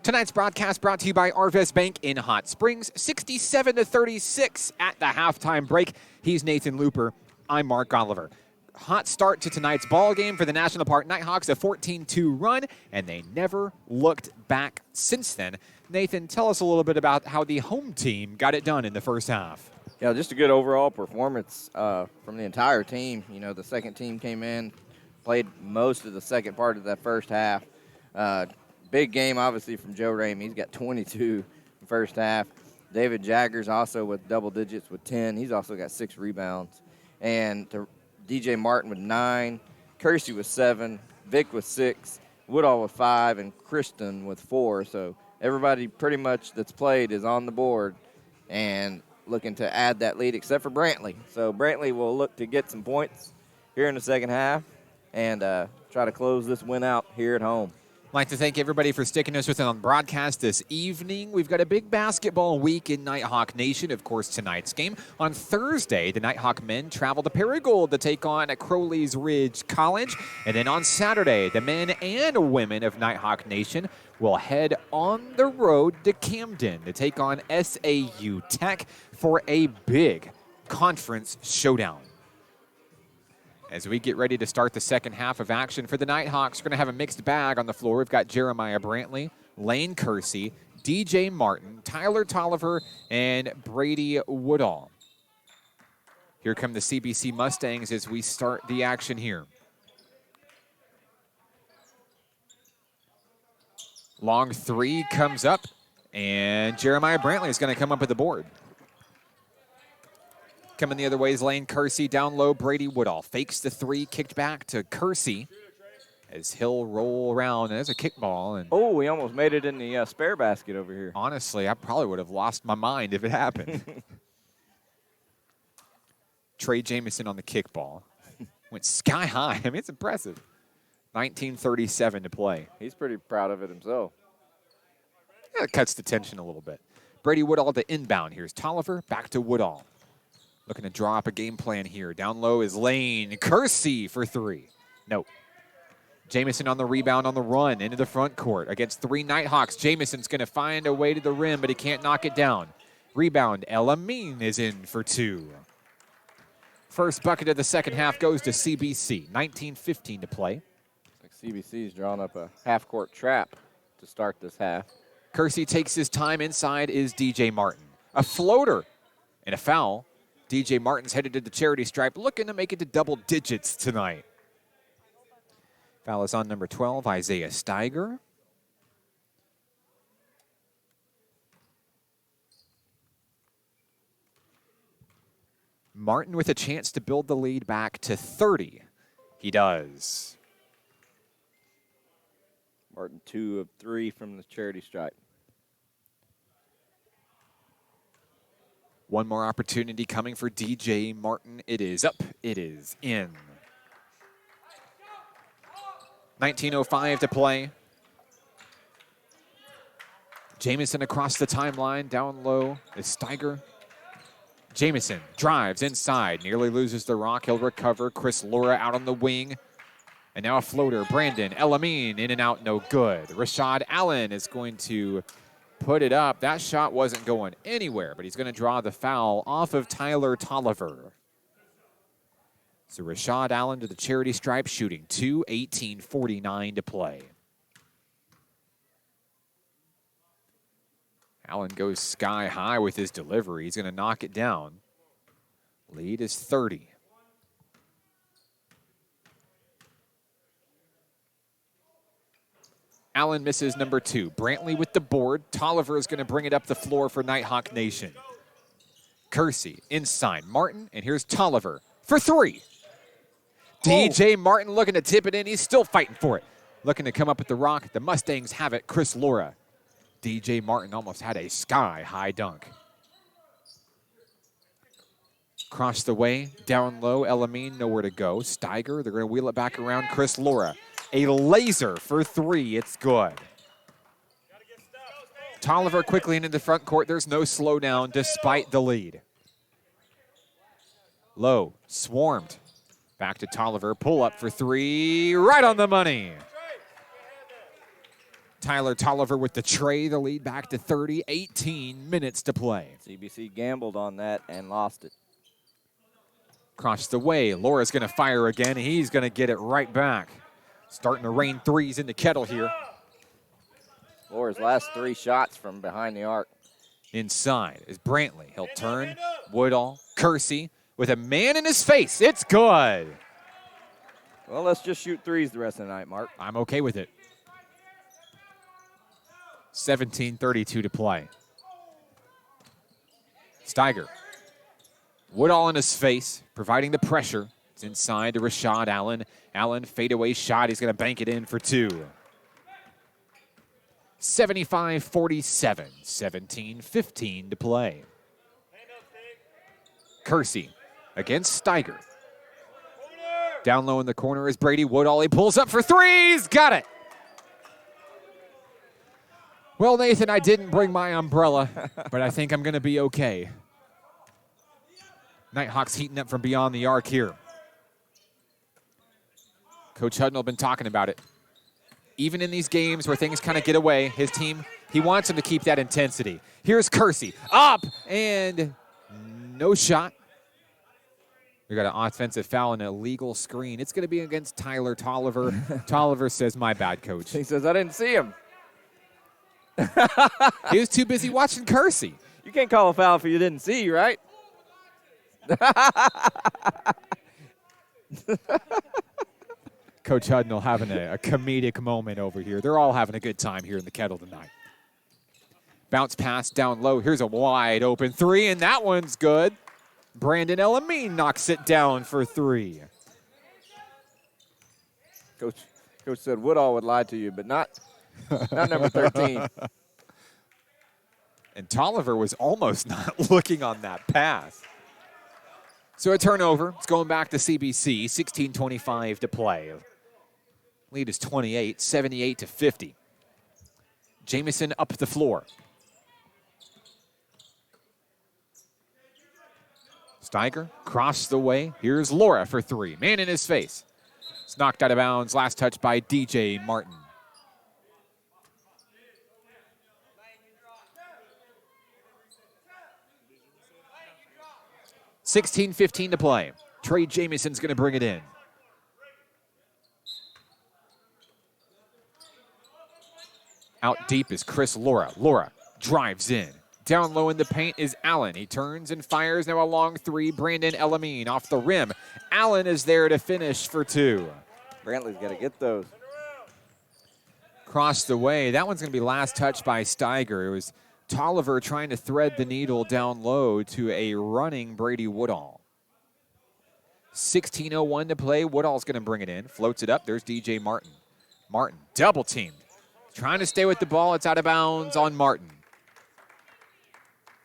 Tonight's broadcast brought to you by Arvest Bank in Hot Springs, 67-36 at the halftime break. He's Nathan Looper. I'm Mark Oliver. Hot start to tonight's ball game for the National Park Nighthawks, a 14-2 run, and they never looked back since then. Nathan, tell us a little bit about how the home team got it done in the first half. Yeah, just a good overall performance from the entire team. You know, the second team came in, played most of the second part of that first half. Big game, obviously, from Joe Ramey. He's got 22 in the first half. David Jaggers also with double digits with 10. He's also got 6 rebounds. And DJ Martin with 9, Kersey with 7, Vic with 6, Woodall with 5, and Kristen with 4. So everybody pretty much that's played is on the board and looking to add that lead except for Brantley. So Brantley will look to get some points here in the second half and try to close this win out here at home. I'd like to thank everybody for sticking us with us on broadcast this evening. We've got a big basketball week in Nighthawk Nation. Of course, tonight's game. On Thursday, the Nighthawk men travel to Paragould to take on Crowley's Ridge College. And then on Saturday, the men and women of Nighthawk Nation will head on the road to Camden to take on SAU Tech for a big conference showdown. As we get ready to start the second half of action for the Nighthawks, we're going to have a mixed bag on the floor. We've got Jeremiah Brantley, Lane Kersey, DJ Martin, Tyler Tolliver, and Brady Woodall. Here come the CBC Mustangs as we start the action here. Long three comes up, and Jeremiah Brantley is going to come up with the board. Coming the other way is Lane Kersey. Down low, Brady Woodall fakes the three, kicked back to Kersey as he'll roll around. And there's a kickball. And oh, we almost made it in the spare basket over here. Honestly, I probably would have lost my mind if it happened. Trey Jamison on the kickball. Went sky high. I mean, it's impressive. 19:37 to play. He's pretty proud of it himself. Yeah, it cuts the tension a little bit. Brady Woodall to inbound. Here's Tolliver, back to Woodall. Looking to draw up a game plan here. Down low is Lane Kersey for 3. Nope. Jamison on the rebound on the run into the front court against 3 Nighthawks. Jamison's going to find a way to the rim, but he can't knock it down. Rebound, El-Amin is in for 2. First bucket of the second half goes to CBC. 19:15 to play. Looks like CBC's drawn up a half-court trap to start this half. Kersey takes his time. Inside is DJ Martin. A floater and a foul. DJ Martin's headed to the charity stripe, looking to make it to double digits tonight. Foul is on number 12, Isaiah Steiger. Martin with a chance to build the lead back to 30. He does. Martin 2 of 3 from the charity stripe. One more opportunity coming for DJ Martin. It is up. It is in. 19:05 to play. Jamison across the timeline. Down low is Steiger. Jamison drives inside. Nearly loses the rock. He'll recover. Chris Laura out on the wing. And now a floater. Brandon El-Amin in and out. No good. Rashad Allen is going to put it up. That shot wasn't going anywhere, but he's going to draw the foul off of Tyler Tolliver. So Rashad Allen to the charity stripe, shooting 2, 18:49 to play. Allen goes sky high with his delivery. He's going to knock it down. Lead is 30. Allen misses number 2. Brantley with the board. Tolliver is going to bring it up the floor for Nighthawk Nation. Kersey inside Martin, and here's Tolliver for 3. DJ Martin looking to tip it in. He's still fighting for it. Looking to come up with the rock. The Mustangs have it. Chris Laura. DJ Martin almost had a sky-high dunk. Across the way, down low, El-Amin nowhere to go. Steiger, they're going to wheel it back around. Chris Laura. A laser for 3. It's good. Tolliver quickly into the front court. There's no slowdown despite the lead. Low, swarmed. Back to Tolliver. Pull up for 3. Right on the money. Tyler Tolliver with the tray, the lead back to 30, 18 minutes to play. CBC gambled on that and lost it. Across the way, Laura's going to fire again. He's going to get it right back. Starting to rain threes into Kettle here. Laura's last 3 shots from behind the arc. Inside is Brantley. He'll turn. Woodall, Kersey with a man in his face. It's good. Well, let's just shoot threes the rest of the night, Mark. I'm okay with it. 17:32 to play. Steiger. Woodall in his face, providing the pressure. It's inside to Rashad Allen. Allen, fadeaway shot. He's going to bank it in for 2. 75-47, 17-15 to play. Kersey against Steiger. Down low in the corner is Brady Woodall. He pulls up for 3. He's got it. Well, Nathan, I didn't bring my umbrella, but I think I'm going to be okay. Nighthawks heating up from beyond the arc here. Coach Hudnall been talking about it. Even in these games where things kind of get away, his team, he wants them to keep that intensity. Here's Kersey. Up and no shot. We got an offensive foul and an illegal screen. It's going to be against Tyler Tolliver. Tolliver says, my bad, coach. He says, I didn't see him. He was too busy watching Kersey. You can't call a foul if you didn't see, right? Coach Hudnall having a comedic moment over here. They're all having a good time here in the Kettle tonight. Bounce pass down low. Here's a wide open 3, and that one's good. Brandon Elamine knocks it down for 3. Coach said Woodall would lie to you, but not number 13. And Tolliver was almost not looking on that pass. So a turnover. It's going back to CBC. 16:25 to play. Lead is 28, 78-50. Jamison up the floor. Steiger crossed the way. Here's Laura for 3. Man in his face. It's knocked out of bounds. Last touch by DJ Martin. $16:15 to play. Trey Jamison's going to bring it in. Out deep is Chris Laura. Laura drives in. Down low in the paint is Allen. He turns and fires. Now a long 3. Brandon Elamine off the rim. Allen is there to finish for 2. Brantley's got to get those. Crossed the way. That one's going to be last touch by Steiger. It was Tolliver trying to thread the needle down low to a running Brady Woodall. 16:01 to play. Woodall's going to bring it in. Floats it up. There's DJ Martin. Martin double teamed. Trying to stay with the ball. It's out of bounds on Martin.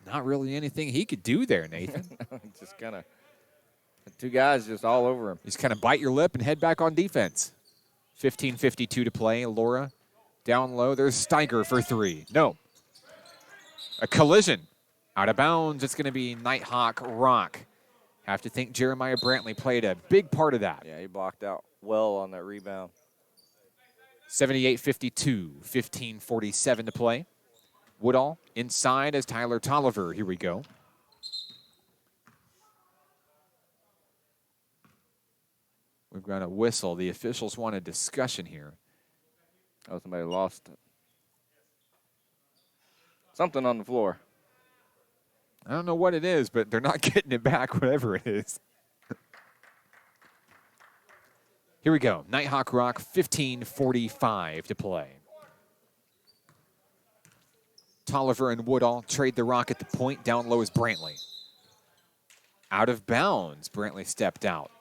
Not really anything he could do there, Nathan. Just kind of, 2 guys just all over him. Just kind of bite your lip and head back on defense. 15:52 to play. Laura down low. There's Steiger for 3. No. A collision. Out of bounds. It's going to be Nighthawk Rock. Have to think Jeremiah Brantley played a big part of that. Yeah, he blocked out well on that rebound. 78-52. 15:47 to play. Woodall inside as Tyler Tolliver. Here we go. We've got a whistle. The officials want a discussion here. Oh, somebody lost it. Something on the floor. I don't know what it is, but they're not getting it back, whatever it is. Here we go. Nighthawk Rock, 15:45 to play. Tolliver and Woodall trade the rock at the point. Down low is Brantley. Out of bounds. Brantley stepped out.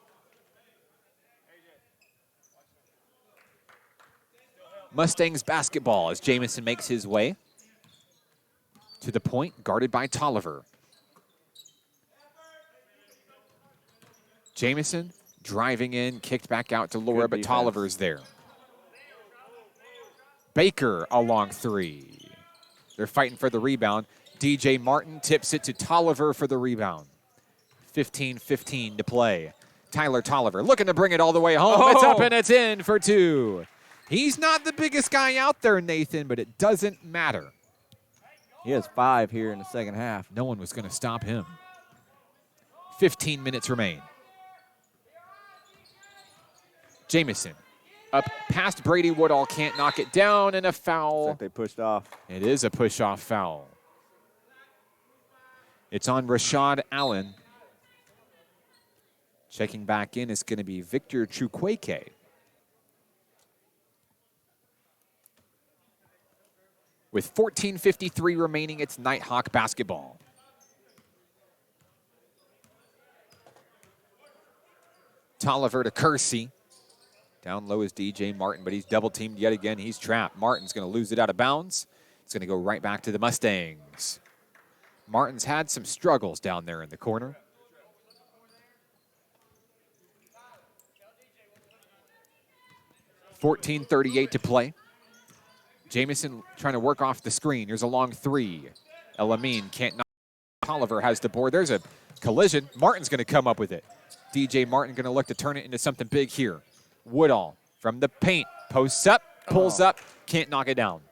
Mustangs basketball as Jamison makes his way to the point, guarded by Tolliver. Jamison driving in, kicked back out to Laura, but Tolliver's there. Baker a long 3. They're fighting for the rebound. DJ Martin tips it to Tolliver for the rebound. 15:15 to play. Tyler Tolliver looking to bring it all the way home. It's up and it's in for 2. He's not the biggest guy out there, Nathan, but it doesn't matter. He has 5 here in the second half. No one was going to stop him. 15 minutes remain. Jamison up past Brady Woodall, can't knock it down, and a foul. Looks like they pushed off. It is a push-off foul. It's on Rashad Allen. Checking back in is going to be Victor Chukwueke. With 14:53 remaining, it's Nighthawk basketball. Tolliver to Kersey. Down low is DJ Martin, but he's double-teamed yet again. He's trapped. Martin's going to lose it out of bounds. It's going to go right back to the Mustangs. Martin's had some struggles down there in the corner. .38 to play. Jamison trying to work off the screen. Here's a long 3. Elamine can't knock. Tolliver has the board. There's a collision. Martin's going to come up with it. DJ Martin going to look to turn it into something big here. Woodall from the paint. Posts up, pulls up, can't knock it down.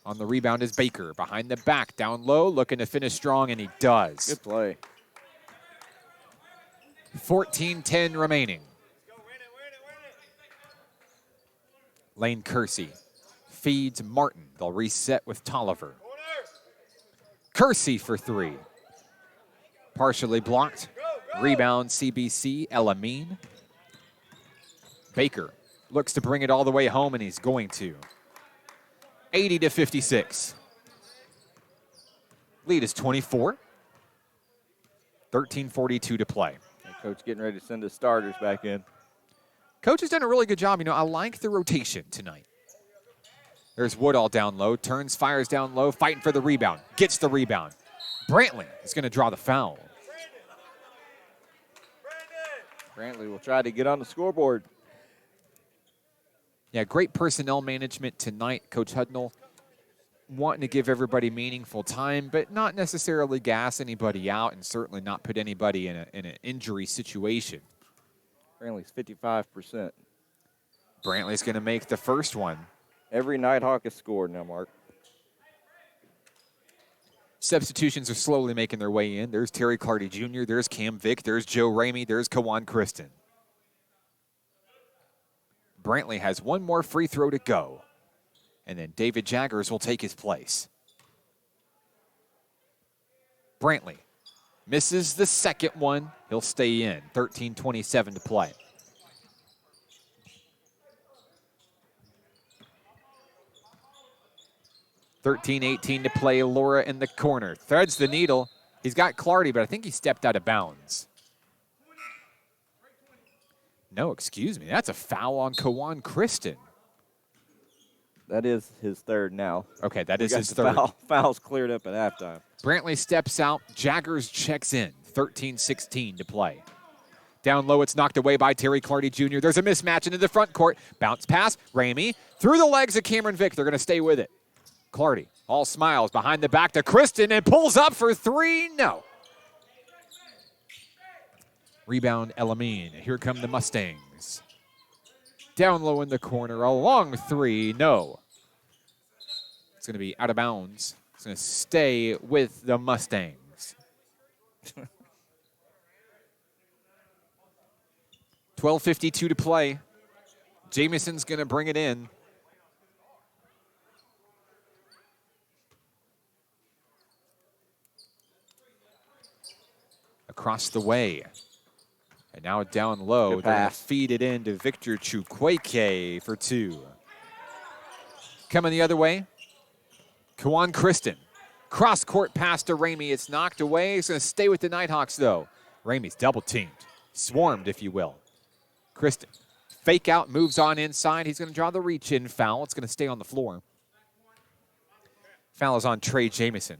On the rebound is Baker. Behind the back, down low, looking to finish strong, and he does. Good play. 14:10 remaining. Lane Kersey feeds Martin. They'll reset with Tolliver. Kersey for 3. Partially blocked. Rebound CBC, Elamine. Baker looks to bring it all the way home, and he's going to. 80-56. Lead is 24. 13:42 to play. And coach getting ready to send his starters back in. Coach has done a really good job. You know, I like the rotation tonight. There's Woodall down low, turns, fires down low, fighting for the rebound, gets the rebound. Brantley is going to draw the foul. Brantley will try to get on the scoreboard. Yeah, great personnel management tonight. Coach Hudnall wanting to give everybody meaningful time, but not necessarily gas anybody out and certainly not put anybody in an injury situation. Brantley's 55%. Brantley's going to make the first one. Every Nighthawk has scored now, Mark. Substitutions are slowly making their way in. There's Terry Clardy Jr., there's Cam Vick, there's Joe Ramey, there's Kawan Kristen. Brantley has one more free throw to go. And then David Jaggers will take his place. Brantley misses the second one. He'll stay in. 13:27 to play. .18 to play. Laura in the corner. Threads the needle. He's got Clardy, but I think he stepped out of bounds. No, excuse me. That's a foul on Kawan Kristen. That is his third now. Okay, that is his third. Foul's cleared up at halftime. Brantley steps out. Jaggers checks in. 13:16 to play. Down low, it's knocked away by Terry Clardy Jr. There's a mismatch into the front court. Bounce pass. Ramey through the legs of Cameron Vick. They're going to stay with it. Clardy, all smiles, behind the back to Kristen and pulls up for 3. No. Rebound, Elamine. Here come the Mustangs. Down low in the corner, a long 3. No. It's going to be out of bounds. It's going to stay with the Mustangs. 12:52 to play. Jamison's going to bring it in. Across the way. And now down low, they're going to feed it in to Victor Chukwueke for 2. Coming the other way, Kawan Kristen. Cross-court pass to Ramey. It's knocked away. It's going to stay with the Nighthawks, though. Ramey's double-teamed. Swarmed, if you will. Kristen, fake out, moves on inside. He's going to draw the reach-in foul. It's going to stay on the floor. Foul is on Trey Jamison.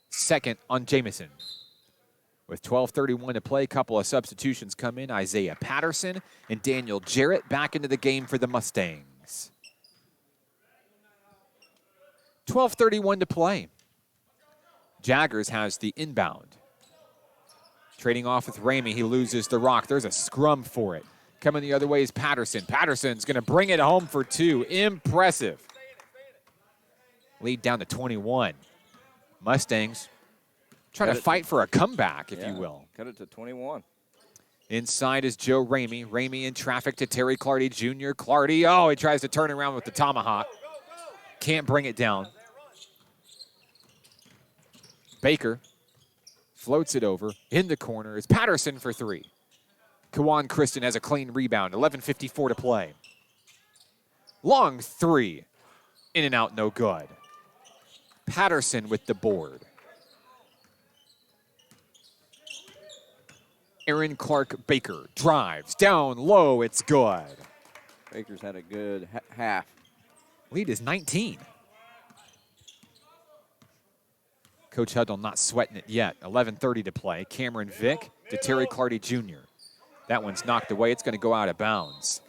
Second on Jamison. With 12:31 to play, a couple of substitutions come in. Isaiah Patterson and Daniel Jarrett back into the game for the Mustangs. 12:31 to play. Jaggers has the inbound. Trading off with Ramey, he loses the rock. There's a scrum for it. Coming the other way is Patterson. Patterson's going to bring it home for 2. Impressive. Lead down to 21. Mustangs trying to fight for a comeback, if you will. Cut it to 21. Inside is Joe Ramey. Ramey in traffic to Terry Clardy Jr. Clardy, oh, he tries to turn around with the tomahawk. Can't bring it down. Baker floats it over. In the corner is Patterson for 3. Kawan Kristen has a clean rebound. 11:54 to play. Long 3. In and out, no good. Patterson with the board. Aaron Clark Baker drives down low. It's good. Baker's had a good half. Lead is 19. Coach Huddle not sweating it yet. 11:30 to play. Cameron Vick to Terry Clardy Jr. That one's knocked away. It's going to go out of bounds.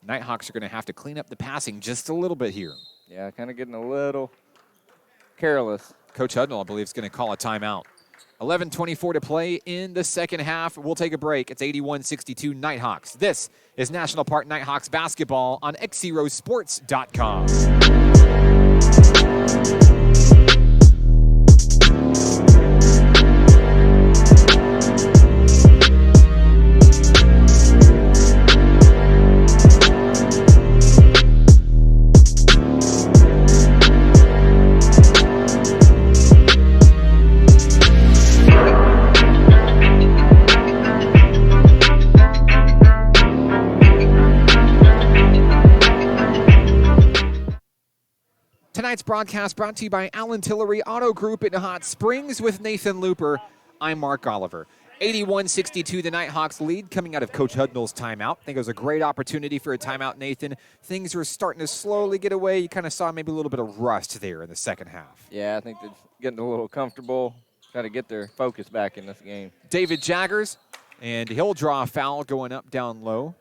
Nighthawks are going to have to clean up the passing just a little bit here. Yeah, kind of getting a little careless. Coach Huddle, I believe, is going to call a timeout. 11:24 to play in the second half. We'll take a break. It's 81-62 Nighthawks. This is National Park Nighthawks basketball on XZeroSports.com. Tonight's broadcast brought to you by Allen Tillery Auto Group in Hot Springs with Nathan Looper. I'm Mark Oliver. 81-62, the Nighthawks lead coming out of Coach Hudnall's timeout. I think it was a great opportunity for a timeout, Nathan. Things were starting to slowly get away. You kind of saw maybe a little bit of rust there in the second half. Yeah, I think they're getting a little comfortable, trying to get their focus back in this game. David Jaggers, and he'll draw a foul going up down low,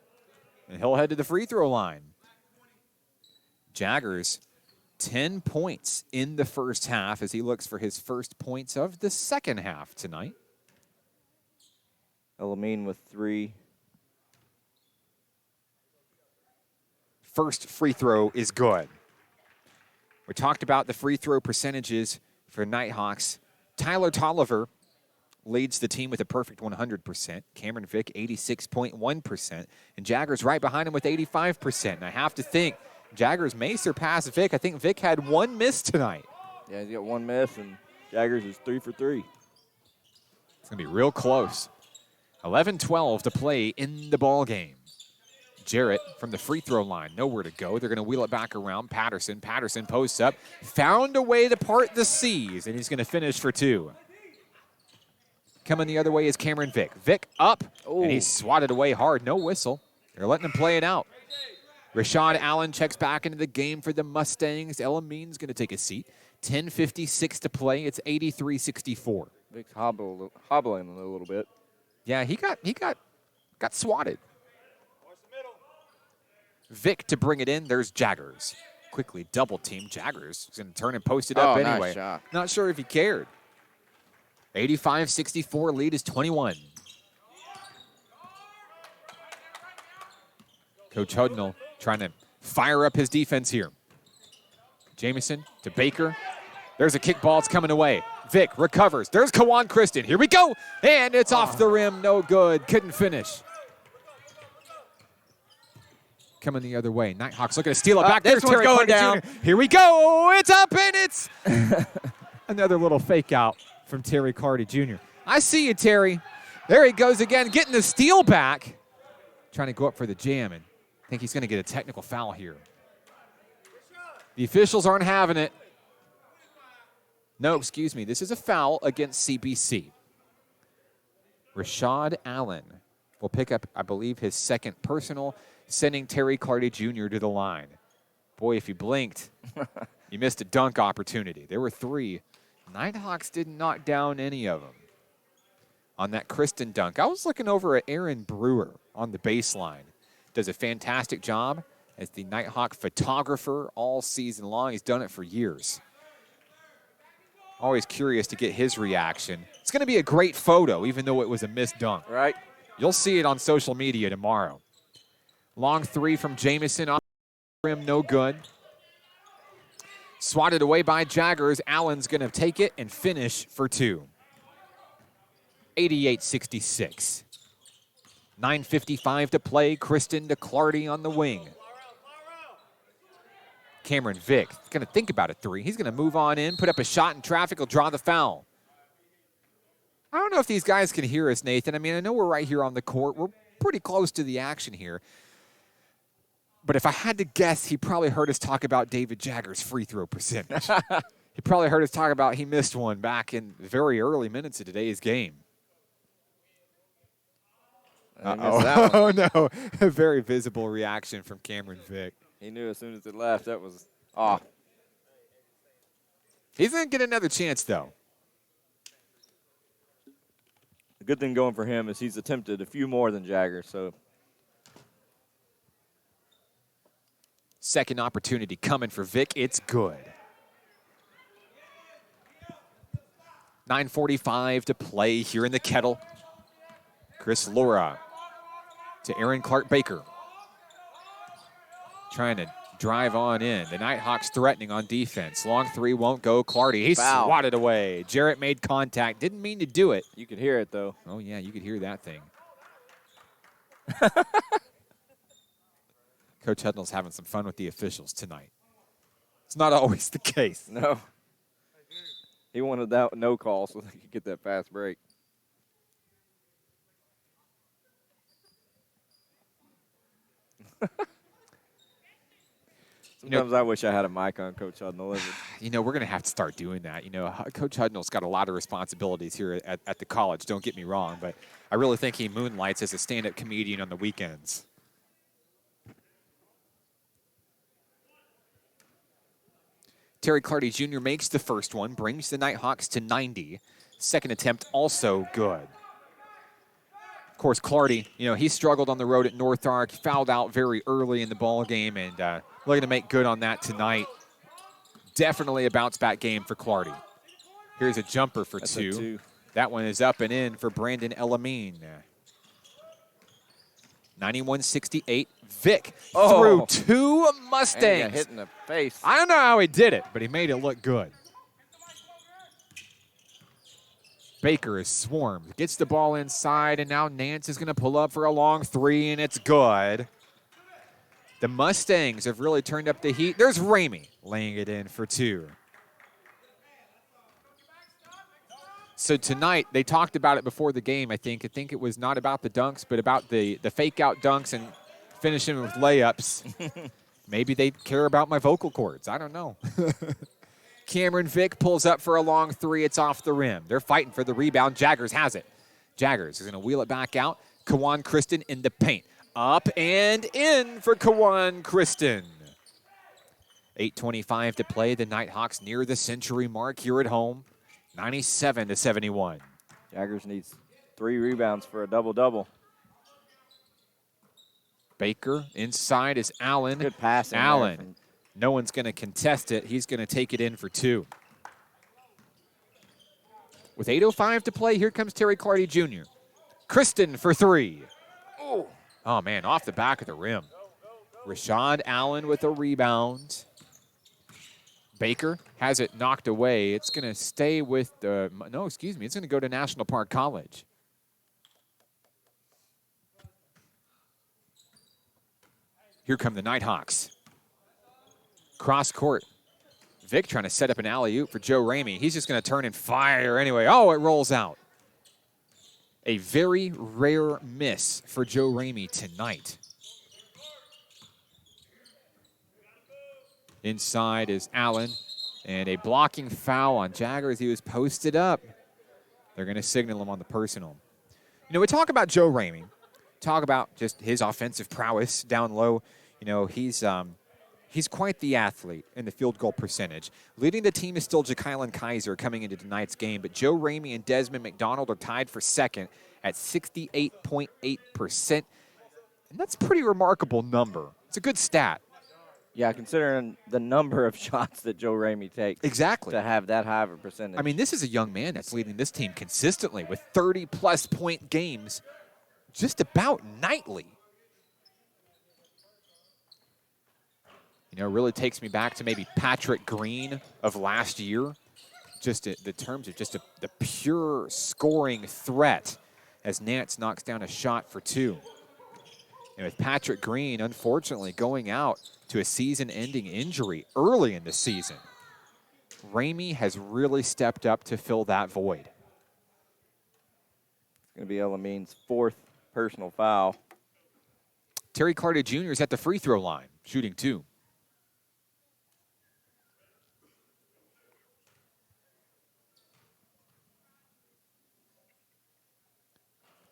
and he'll head to the free throw line. Jaggers, 10 points in the first half as he looks for his first points of the second half tonight. Elamine with 3. First free throw is good. We talked about the free throw percentages for Nighthawks. Tyler Tolliver leads the team with a perfect 100%. Cameron Vick, 86.1%. And Jaggers right behind him with 85%. And I have to think Jaggers may surpass Vick. I think Vick had 1 miss tonight. Yeah, he's got 1 miss, and Jaggers is 3 for 3. It's going to be real close. 11-12 to play in the ball game. Jarrett from the free throw line, nowhere to go. They're going to wheel it back around. Patterson posts up, found a way to part the seas, and he's going to finish for 2. Coming the other way is Cameron Vick. Vick up, and he's swatted away hard. No whistle. They're letting him play it out. Rashad Allen checks back into the game for the Mustangs. Elamine's going to take a seat. 10:56 to play. It's 83-64. Vick's hobbling a little bit. Yeah, he got swatted. Vick to bring it in. There's Jaggers. Quickly double team. Jaggers is going to turn and post it up anyway. Nice shot. Not sure if he cared. 85-64. Lead is 21. Coach Hudnall trying to fire up his defense here. Jamison to Baker. There's a kick ball. It's coming away. Vick recovers. There's Kawan Kristen. Here we go. And it's off the rim. No good. Couldn't finish. Coming the other way. Nighthawks looking to steal it back. This There's one's Terry going Clardy down. Jr. Here we go. It's up and it's another little fake out from Terry Clardy Jr. I see you, Terry. There he goes again, getting the steal back. Trying to go up for the jam, and I think he's going to get a technical foul here. The officials aren't having it. No, excuse me. This is a foul against CBC. Rashad Allen will pick up, I believe, his second personal, sending Terry Clardy Jr. to the line. Boy, if you blinked, you missed a dunk opportunity. There were 3. Nighthawks didn't knock down any of them. On that Kristen dunk, I was looking over at Aaron Brewer on the baseline. Does a fantastic job as the Nighthawk photographer all season long. He's done it for years. Always curious to get his reaction. It's going to be a great photo, even though it was a missed dunk. Right. You'll see it on social media tomorrow. Long three from Jamison off the rim, no good. Swatted away by Jaggers. Allen's going to take it and finish for two. 88-66. 9:55 to play. Kristen to Clardy on the wing. Cameron Vick is going to think about a three. He's going to move on in, put up a shot in traffic, will draw the foul. I don't know if these guys can hear us, Nathan. I mean, I know we're right here on the court. We're pretty close to the action here. But if I had to guess, he probably heard us talk about David Jaggers' free throw percentage. He probably heard us talk about he missed one back in very early minutes of today's game. Oh, no. A very visible reaction from Cameron Vick. He knew as soon as it left, that was off. He's going to get another chance, though. The good thing going for him is he's attempted a few more than Jagger, so. Second opportunity coming for Vick. It's good. 9:45 to play here in the Kettle. Chris Laura to Aaron Clark-Baker. Trying to drive on in. The Nighthawks threatening on defense. Long three won't go. Clardy, he swatted away. Jarrett made contact. Didn't mean to do it. You could hear it, though. Oh, yeah, you could hear that thing. Coach Hudnall's having some fun with the officials tonight. It's not always the case. No. He wanted that no call so they could get that fast break. Sometimes I wish I had a mic on Coach Hudnall. You know, we're going to have to start doing that. You know, Coach Hudnall's got a lot of responsibilities here at the college, don't get me wrong, but I really think he moonlights as a stand-up comedian on the weekends. Terry Clardy Jr. makes the first one, brings the Nighthawks to 90. Second attempt also good. Of course, Clardy, you know, he struggled on the road at North Ark, fouled out very early in the ball game, and looking to make good on that tonight. Definitely a bounce-back game for Clardy. Here's a jumper for two. That one is up and in for Brandon Elamine. 91-68. Vick threw two Mustangs. And he got hit in the face. I don't know how he did it, but he made it look good. Baker is swarmed. Gets the ball inside, and now Nance is going to pull up for a long three, and it's good. The Mustangs have really turned up the heat. There's Ramey laying it in for two. So tonight, they talked about it before the game, I think. I think it was not about the dunks, but about the fake-out dunks and finishing with layups. Maybe they care about my vocal cords. I don't know. Cameron Vick pulls up for a long three. It's off the rim. They're fighting for the rebound. Jaggers has it. Jaggers is going to wheel it back out. Kawan Kristen in the paint. Up and in for Kawan Kristen. 8:25 to play. The Nighthawks near the century mark here at home. 97-71. Jaggers needs 3 rebounds for a double-double. Baker inside is Allen. Good pass. Allen. No one's going to contest it. He's going to take it in for two. With 8:05 to play, here comes Terry Clardy Jr. Kristen for three. Oh, man, off the back of the rim. Rashad Allen with a rebound. Baker has it knocked away. It's going to stay with the, no, excuse me, it's going to go to National Park College. Here come the Nighthawks. Cross court. Vick trying to set up an alley-oop for Joe Ramey. He's just going to turn and fire anyway. Oh, it rolls out. A very rare miss for Joe Ramey tonight. Inside is Allen, and a blocking foul on Jaggers. He was posted up. They're going to signal him on the personal. You know, we talk about Joe Ramey, talk about just his offensive prowess down low. You know, he's quite the athlete in the field goal percentage. Leading the team is still Ja'Kylan Kaiser coming into tonight's game, but Joe Ramey and Desmond McDonald are tied for second at 68.8%. And that's a pretty remarkable number. It's a good stat. Yeah, considering the number of shots that Joe Ramey takes. Exactly. To have that high of a percentage. I mean, this is a young man that's leading this team consistently with 30-plus point games just about nightly. You know, it really takes me back to maybe Patrick Green of last year, just the terms of just the pure scoring threat as Nance knocks down a shot for 2. And with Patrick Green, unfortunately, going out to a season-ending injury early in the season, Ramey has really stepped up to fill that void. It's going to be Elamines' 4th personal foul. Terry Clardy Jr. is at the free throw line, shooting 2.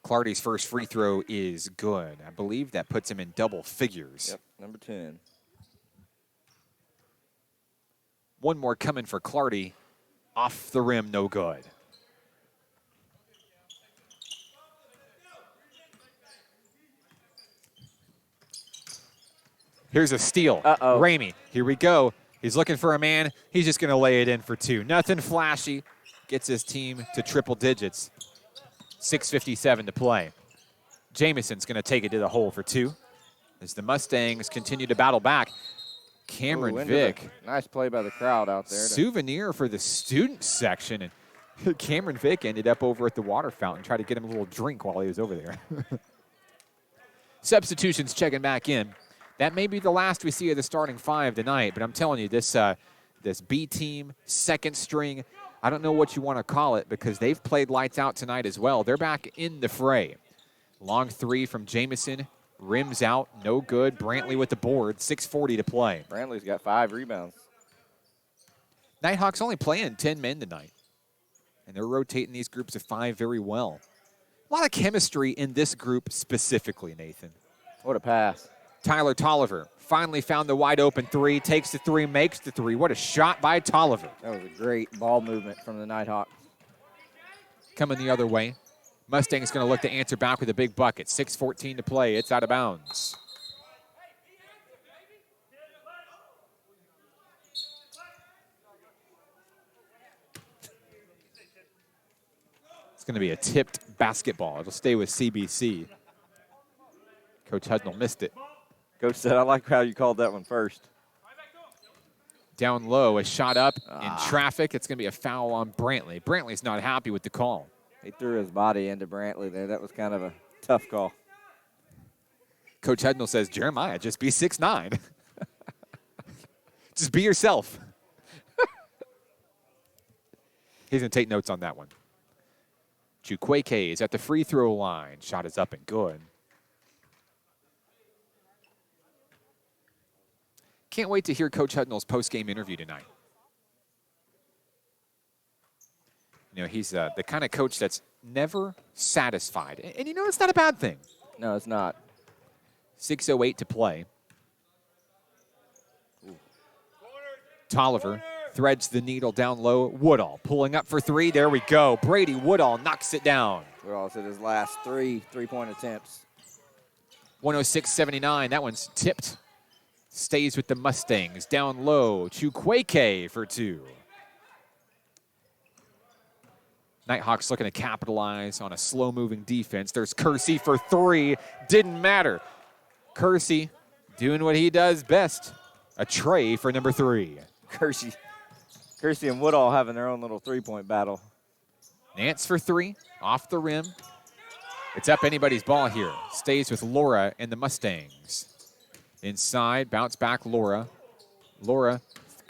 Clardy's first free throw is good. I believe that puts him in double figures. Yep, number 10. One more coming for Clardy. Off the rim, no good. Here's a steal. Uh-oh. Ramey, here we go. He's looking for a man. He's just going to lay it in for 2. Nothing flashy. Gets his team to triple digits. 6:57 to play. Jamison's going to take it to the hole for 2 as the Mustangs continue to battle back. Cameron Vick. Nice play by the crowd out there. Souvenir for the student section. And Cameron Vick ended up over at the water fountain, tried to get him a little drink while he was over there. Substitutions checking back in. That may be the last we see of the starting 5 tonight, but I'm telling you, this B team, second string, I don't know what you want to call it because they've played lights out tonight as well. They're back in the fray. Long 3 from Jamison. Rims out, no good. Brantley with the board, 6:40 to play. Brantley's got 5 rebounds. Nighthawks only playing 10 men tonight, and they're rotating these groups of 5 very well. A lot of chemistry in this group specifically, Nathan. What a pass. Tyler Tolliver finally found the wide open 3, takes the 3, makes the 3. What a shot by Tolliver. That was a great ball movement from the Nighthawks. Coming the other way. Mustang is going to look to answer back with a big bucket. 6:14 to play. It's out of bounds. It's going to be a tipped basketball. It'll stay with CBC. Coach Hudnall missed it. Coach said, I like how you called that one first. Down low, a shot up in traffic. It's going to be a foul on Brantley. Brantley's not happy with the call. He threw his body into Brantley there. That was kind of a tough call. Coach Hudnall says, Jeremiah, just be 6'9". Just be yourself. He's going to take notes on that one. Chukwueke is at the free throw line. Shot is up and good. Can't wait to hear Coach Hudnall's post-game interview tonight. You know, he's the kind of coach that's never satisfied. And you know, it's not a bad thing. No, it's not. 6:08 to play. Ooh. Tolliver threads the needle down low. Woodall pulling up for 3. There we go. Brady Woodall knocks it down. Woodall's at his last 3 three-point attempts. 106-79. That one's tipped. Stays with the Mustangs. Down low. Chukwueke for 2. Nighthawks looking to capitalize on a slow-moving defense. There's Kersey for 3. Didn't matter. Kersey doing what he does best. A tray for number 3. Kersey and Woodall having their own little three-point battle. Nance for 3. Off the rim. It's up anybody's ball here. Stays with Laura and the Mustangs. Inside, bounce back Laura. Laura,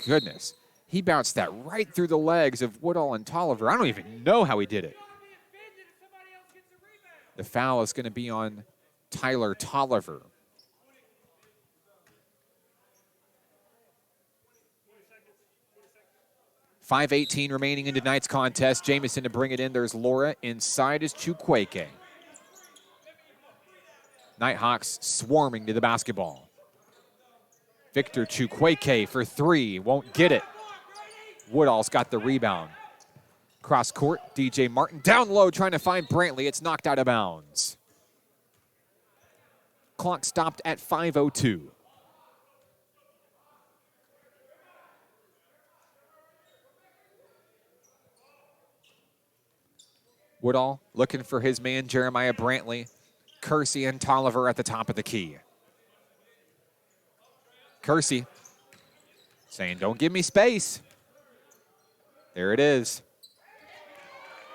goodness. He bounced that right through the legs of Woodall and Tolliver. I don't even know how he did it. The foul is going to be on Tyler Tolliver. .5:18 remaining in tonight's contest. Jamison to bring it in. There's Laura. Inside is Chukwueke. Nighthawks swarming to the basketball. Victor Chukwueke for 3. Won't get it. Woodall's got the rebound. Cross court, DJ Martin down low trying to find Brantley. It's knocked out of bounds. Clock stopped at 5:02. Woodall looking for his man, Jeremiah Brantley. Kersey and Tolliver at the top of the key. Kersey saying, don't give me space. There it is.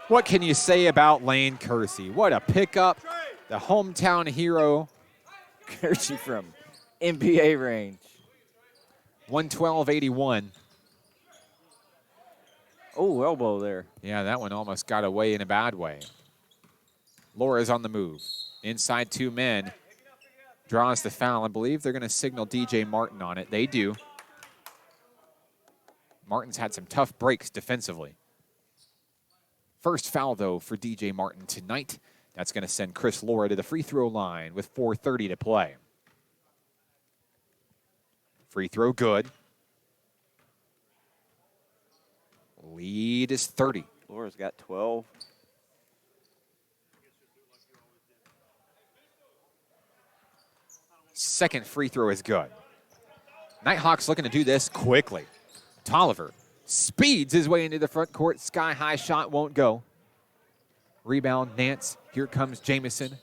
What can you say about Lane Kersey? What a pickup. The hometown hero. Kersey from NBA range. 112.81. Oh, elbow there. Yeah, that one almost got away in a bad way. Laura's on the move. Inside 2 men. Draws the foul. I believe they're going to signal DJ Martin on it. They do. Martin's had some tough breaks defensively. First foul, though, for DJ Martin tonight. That's going to send Chris Laura to the free throw line with 4:30 to play. Free throw good. Lead is 30. Laura's got 12. Second free throw is good. Nighthawks looking to do this quickly. Tolliver speeds his way into the front court. Sky-high shot won't go. Rebound, Nance. Here comes Jamison.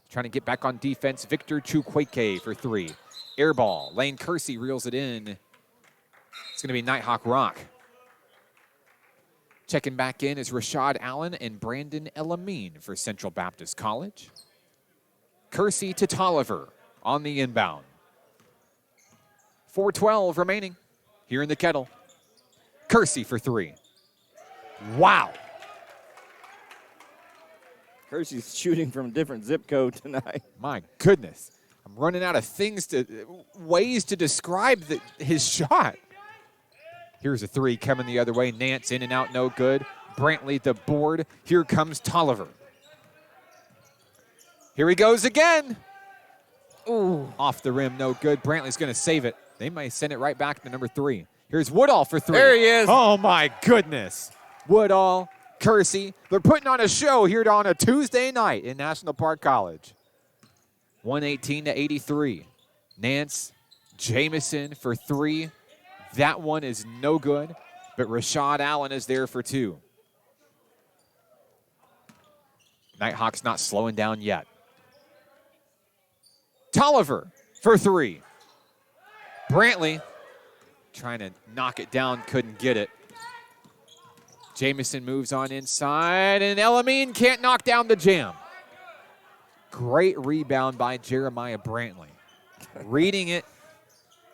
Trying to get back on defense. Victor Chukwueke for 3. Air ball. Lane Kersey reels it in. It's going to be Nighthawk rock. Checking back in is Rashad Allen and Brandon Elamine for Central Baptist College. Kersey to Tolliver on the inbound. 4:12 remaining here in the Kettle. Kersey for 3. Wow. Kersey's shooting from a different zip code tonight. My goodness. I'm running out of ways to describe his shot. Here's a 3 coming the other way. Nance in and out, no good. Brantley the board. Here comes Tolliver. Here he goes again. Ooh, off the rim, no good. Brantley's going to save it. They may send it right back to number 3. Here's Woodall for 3. There he is. Oh, my goodness. Woodall, Kersey. They're putting on a show here on a Tuesday night in National Park College. 118-83. Nance, Jamison for 3. That one is no good, but Rashad Allen is there for 2. Nighthawks not slowing down yet. Tolliver for 3. Brantley trying to knock it down, couldn't get it. Jamison moves on inside, and Elamine can't knock down the jam. Great rebound by Jeremiah Brantley. Reading it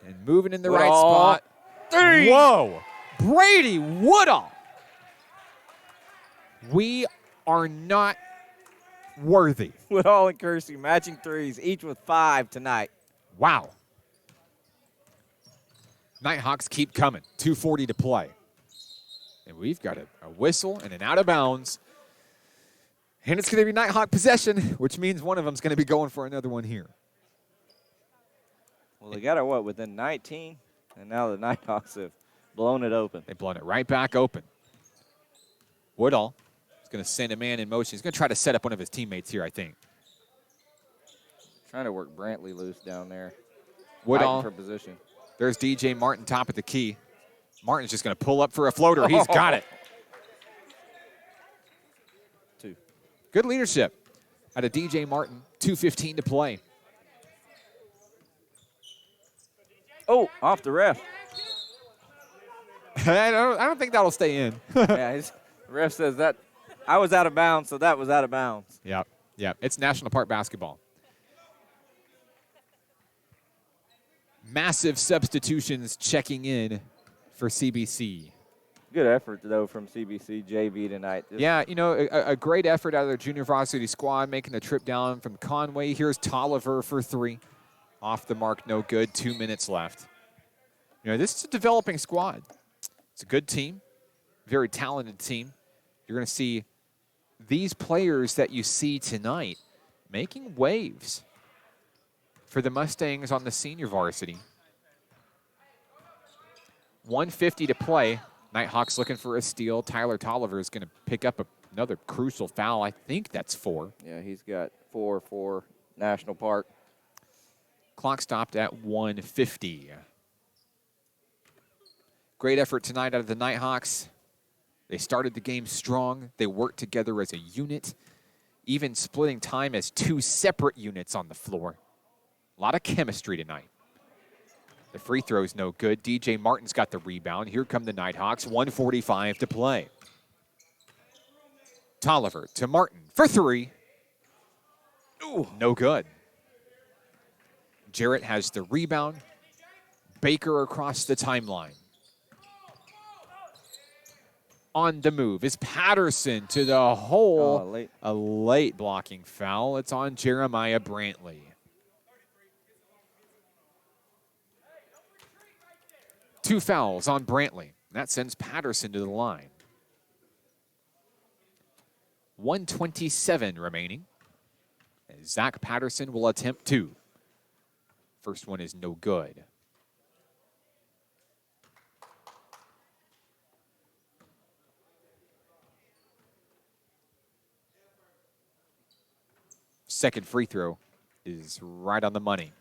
and moving in the right spot. 3. Whoa! Brady Woodall. We are not worthy. Woodall and Kersey matching threes, each with 5 tonight. Wow. Nighthawks keep coming. 2:40 to play. And we've got a whistle and an out of bounds. And it's going to be Nighthawk possession, which means one of them's going to be going for another one here. Well, they got it, within 19? And now the Nighthawks have blown it open. They've blown it right back open. Woodall is going to send a man in motion. He's going to try to set up one of his teammates here, I think. Trying to work Brantley loose down there. Woodall. For position. There's DJ Martin top of the key. Martin's just going to pull up for a floater. He's got it. 2. Good leadership out of DJ Martin. 2:15 to play. Oh, off the ref. I don't think that'll stay in. Yeah, the ref says that I was out of bounds, so that was out of bounds. Yep. It's National Park basketball. Massive substitutions checking in for CBC. Good effort, though, from CBC JV tonight. Yeah, a great effort out of their junior varsity squad, making a trip down from Conway. Here's Tolliver for 3. Off the mark, no good. 2 minutes left. This is a developing squad. It's a good team, very talented team. You're going to see these players that you see tonight making waves for the Mustangs on the senior varsity. 1:50 to play. Nighthawks looking for a steal. Tyler Tolliver is going to pick up another crucial foul. I think that's 4. Yeah, he's got 4 for National Park. Clock stopped at 1:50. Great effort tonight out of the Nighthawks. They started the game strong. They worked together as a unit, even splitting time as 2 separate units on the floor. A lot of chemistry tonight. The free throw's no good. DJ Martin's got the rebound. Here come the Nighthawks. 1:45 to play. Tolliver to Martin for three. Ooh, no good. Jarrett has the rebound. Baker across the timeline. On the move is Patterson to the hole. A late blocking foul. It's on Jeremiah Brantley. Two fouls on Brantley. That sends Patterson to the line. 1:27 remaining. And Zach Patterson will attempt two. First one is no good. Second free throw is right on the money.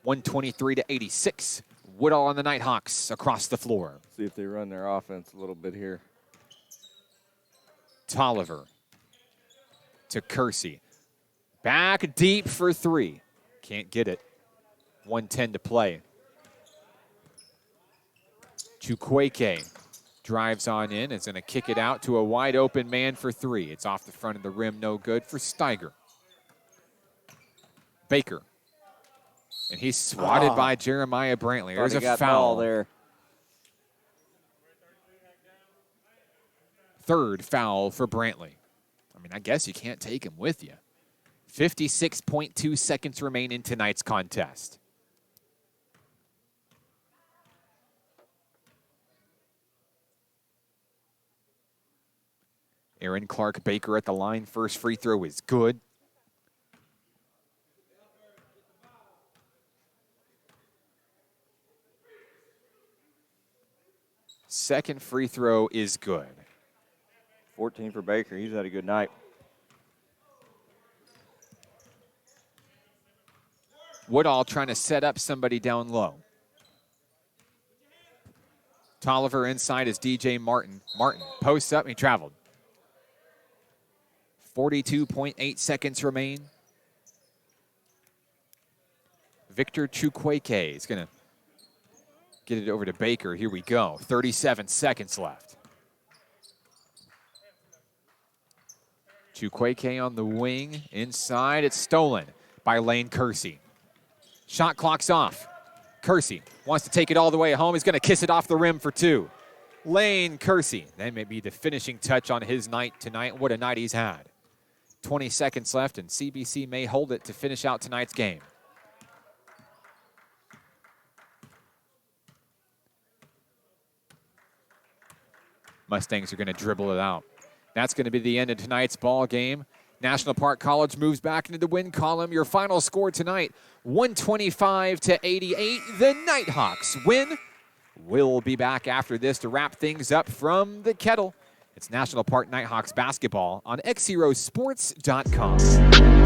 123 to 86. Woodall on the Nighthawks across the floor. See if they run their offense a little bit here. Tolliver to Kersey. Back deep for three. Can't get it. 1:10 to play. Chukwueke drives on in. Is going to kick it out to a wide open man for three. It's off the front of the rim. No good for Steiger. Baker. And he's swatted by Jeremiah Brantley. There's a foul there. Third foul for Brantley. I mean, I guess you can't take him with you. 56.2 seconds remain in tonight's contest. Aaron Clark Baker at the line. First free throw is good. Second free throw is good. 14 for Baker. He's had a good night. Woodall trying to set up somebody down low. Tolliver inside is DJ Martin. Martin posts up and he traveled. 42.8 seconds remain. Victor Chukwueke is going to get it over to Baker. Here we go. 37 seconds left. Chukwueke on the wing. Inside. It's stolen by Lane Kersey. Shot clock's off. Kersey wants to take it all the way home. He's going to kiss it off the rim for two. Lane Kersey. That may be the finishing touch on his night tonight. What a night he's had. 20 seconds left, and CBC may hold it to finish out tonight's game. Mustangs are going to dribble it out. That's going to be the end of tonight's ball game. National Park College moves back into the win column. Your final score tonight, 125 to 88. The Nighthawks win. We'll be back after this to wrap things up from the Kettle. It's National Park Nighthawks basketball on XZeroSports.com.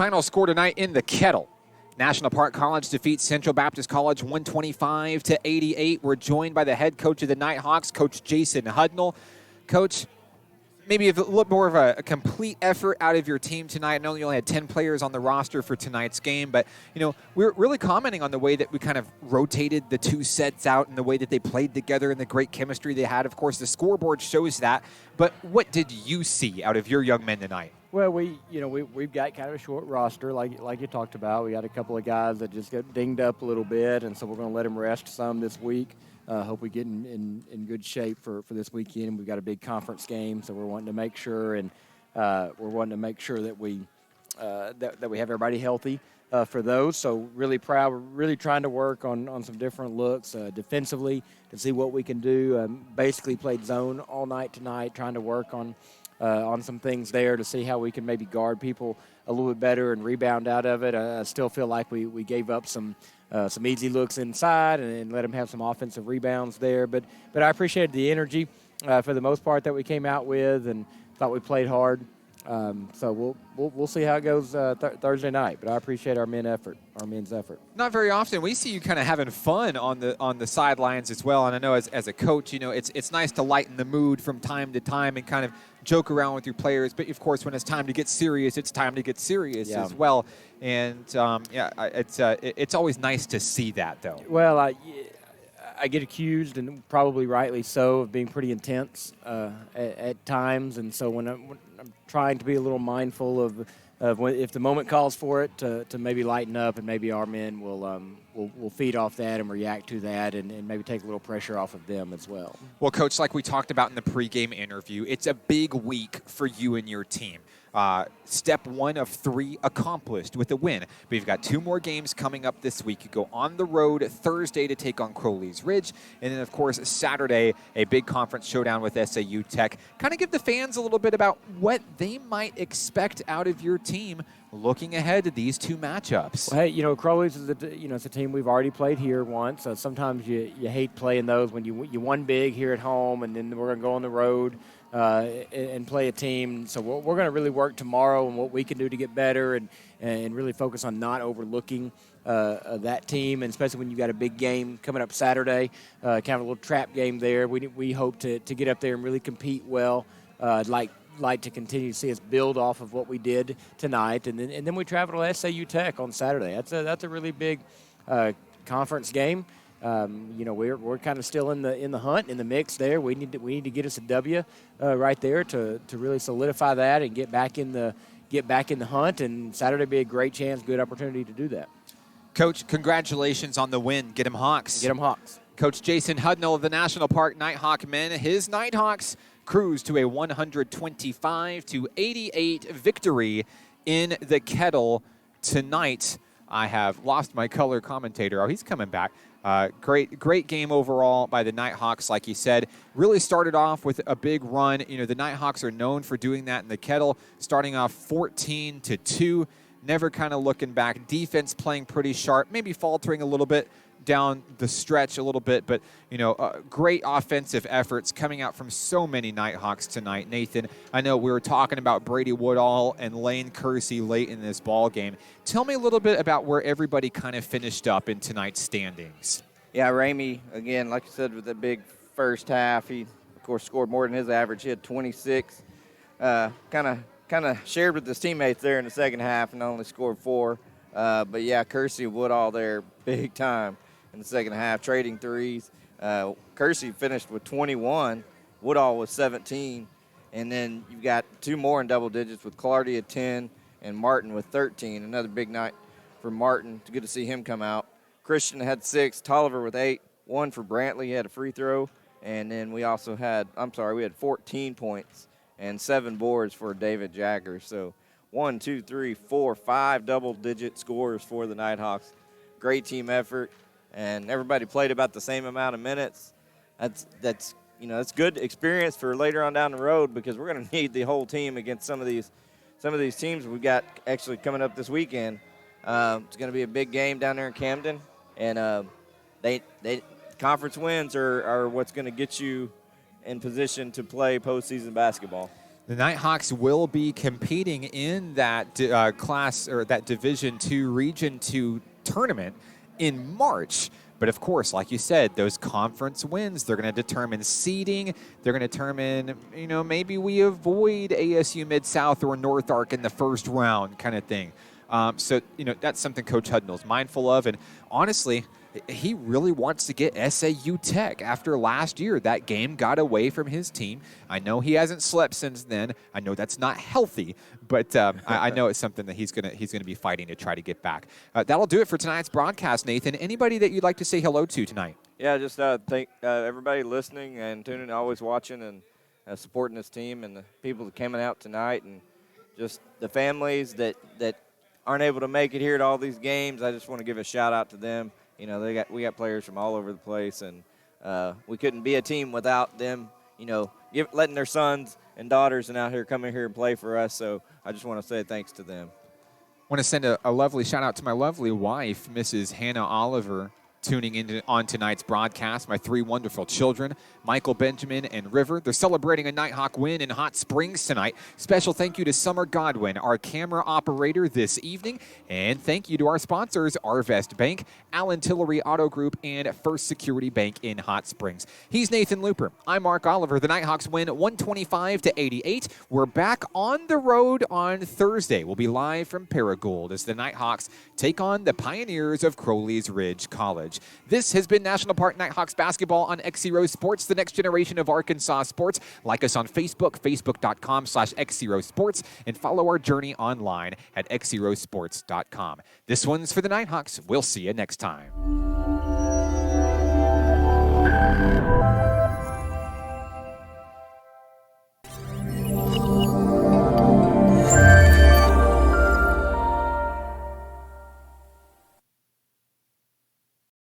final score tonight in the Kettle. National Park College defeats Central Baptist College 125-88. We're joined by the head coach of the Nighthawks, Coach Jason Hudnall. Coach, maybe a little more of a complete effort out of your team tonight. I know you only had 10 players on the roster for tonight's game, but, we're really commenting on the way that we kind of rotated the two sets out and the way that they played together and the great chemistry they had. Of course, the scoreboard shows that, but what did you see out of your young men tonight? Well, we've got kind of a short roster, like you talked about. We got a couple of guys that just got dinged up a little bit, and so we're going to let them rest some this week. Hope we get in good shape for this weekend. We've got a big conference game, so we're wanting to make sure that we that we have everybody healthy for those. So really proud. We're really trying to work on some different looks defensively to see what we can do. Basically played zone all night tonight, trying to work on some things there to see how we can maybe guard people a little bit better and rebound out of it. I still feel like we gave up some easy looks inside and let them have some offensive rebounds there. But I appreciated the energy for the most part that we came out with and thought we played hard. So we'll see how it goes Thursday night. But I appreciate our men's effort. Not very often we see you kind of having fun on the sidelines as well. And I know as a coach, it's nice to lighten the mood from time to time and kind of joke around with your players. But of course, when it's time to get serious, it's time to get serious as well. And it's always nice to see that, though. Well, I get accused, and probably rightly so, of being pretty intense at times. And so when I'm trying to be a little mindful of when, if the moment calls for it, to maybe lighten up, and maybe our men will feed off that and react to that, and maybe take a little pressure off of them as well. Well, Coach, like we talked about in the pregame interview, it's a big week for you and your team. Step 1 of 3 accomplished with a win. But you've got 2 more games coming up this week. You go on the road Thursday to take on Crowley's Ridge. And then, of course, Saturday, a big conference showdown with SAU Tech. Kind of give the fans a little bit about what they might expect out of your team looking ahead to these 2 matchups. Well, hey, Crowley's is it's a team we've already played here once. So sometimes you hate playing those when you won big here at home, and then we're going to go on the road and play a team. So we're going to really work tomorrow on what we can do to get better and really focus on not overlooking that team, and especially when you've got a big game coming up Saturday, kind of a little trap game there. We hope to get up there and really compete well. Like to continue to see us build off of what we did tonight, and then we travel to SAU Tech on Saturday. That's a really big conference game. We're kind of still in the hunt, in the mix there. We need to get us a W right there to really solidify that and get back in the hunt. And Saturday be a great chance, good opportunity to do that. Coach, congratulations on the win. Get 'em Hawks. Get 'em Hawks. Coach Jason Hudnall of the National Park Nighthawk men. His Nighthawks cruise to a 125-88 victory in the Kettle tonight. I have lost my color commentator. Oh, he's coming back. Great game overall by the Nighthawks, like you said. Really started off with a big run. The Nighthawks are known for doing that in the Kettle, starting off 14-2, never kind of looking back. Defense playing pretty sharp, maybe faltering a little bit down the stretch a little bit, but great offensive efforts coming out from so many Nighthawks tonight. Nathan, I know we were talking about Brady Woodall and Lane Kersey late in this ball game. Tell me a little bit about where everybody kind of finished up in tonight's standings. Yeah, Ramey, again, like you said, with the big first half, he, of course, scored more than his average. He had 26. Kind of shared with his teammates there in the second half and only scored 4. But, yeah, Kersey and Woodall there big time in the second half, trading threes. Kersey finished with 21. Woodall was 17. And then you've got 2 more in double digits with Clardy at 10 and Martin with 13. Another big night for Martin. It's good to see him come out. Christian had 6. Tolliver with 8. 1 for Brantley. He had a free throw. And then we also had, we had 14 points and 7 boards for David Jagger. So 1, 2, 3, 4, 5 double-digit scores for the Nighthawks. Great team effort. And everybody played about the same amount of minutes. That's good experience for later on down the road, because we're going to need the whole team against some of these teams we've got actually coming up this weekend. It's going to be a big game down there in Camden, and they conference wins are what's going to get you in position to play postseason basketball. The Nighthawks will be competing in that class or that Division II Region II tournament in March. But of course, like you said, those conference wins, they're going to determine seeding. They're going to determine, maybe we avoid ASU Mid-South or North Arc in the first round kind of thing. So that's something Coach Hudnall's mindful of. And honestly, he really wants to get SAU Tech. After last year, that game got away from his team. I know he hasn't slept since then. I know that's not healthy, but I know it's something that he's gonna be fighting to try to get back. That'll do it for tonight's broadcast, Nathan. Anybody that you'd like to say hello to tonight? Yeah, just thank everybody listening and tuning, always watching and supporting this team, and the people that came out tonight, and just the families that aren't able to make it here to all these games. I just want to give a shout out to them. We got players from all over the place, and we couldn't be a team without them, letting their sons and daughters and out here coming here and play for us. So I just want to say thanks to them. I want to send a lovely shout out to my lovely wife, Mrs. Hannah Oliver, tuning in on tonight's broadcast. My 3 wonderful children, Michael, Benjamin, and River. They're celebrating a Nighthawk win in Hot Springs tonight. Special thank you to Summer Godwin, our camera operator this evening. And thank you to our sponsors, Arvest Bank, Allen Tillery Auto Group, and First Security Bank in Hot Springs. He's Nathan Looper. I'm Mark Oliver. The Nighthawks win 125-88. We're back on the road on Thursday. We'll be live from Paragould as the Nighthawks take on the Pioneers of Crowley's Ridge College. This has been National Park Nighthawks basketball on XZero Sports, the next generation of Arkansas sports. Like us on Facebook, facebook.com/XZero Sports, and follow our journey online at xzerosports.com. This one's for the Nighthawks. We'll see you next time.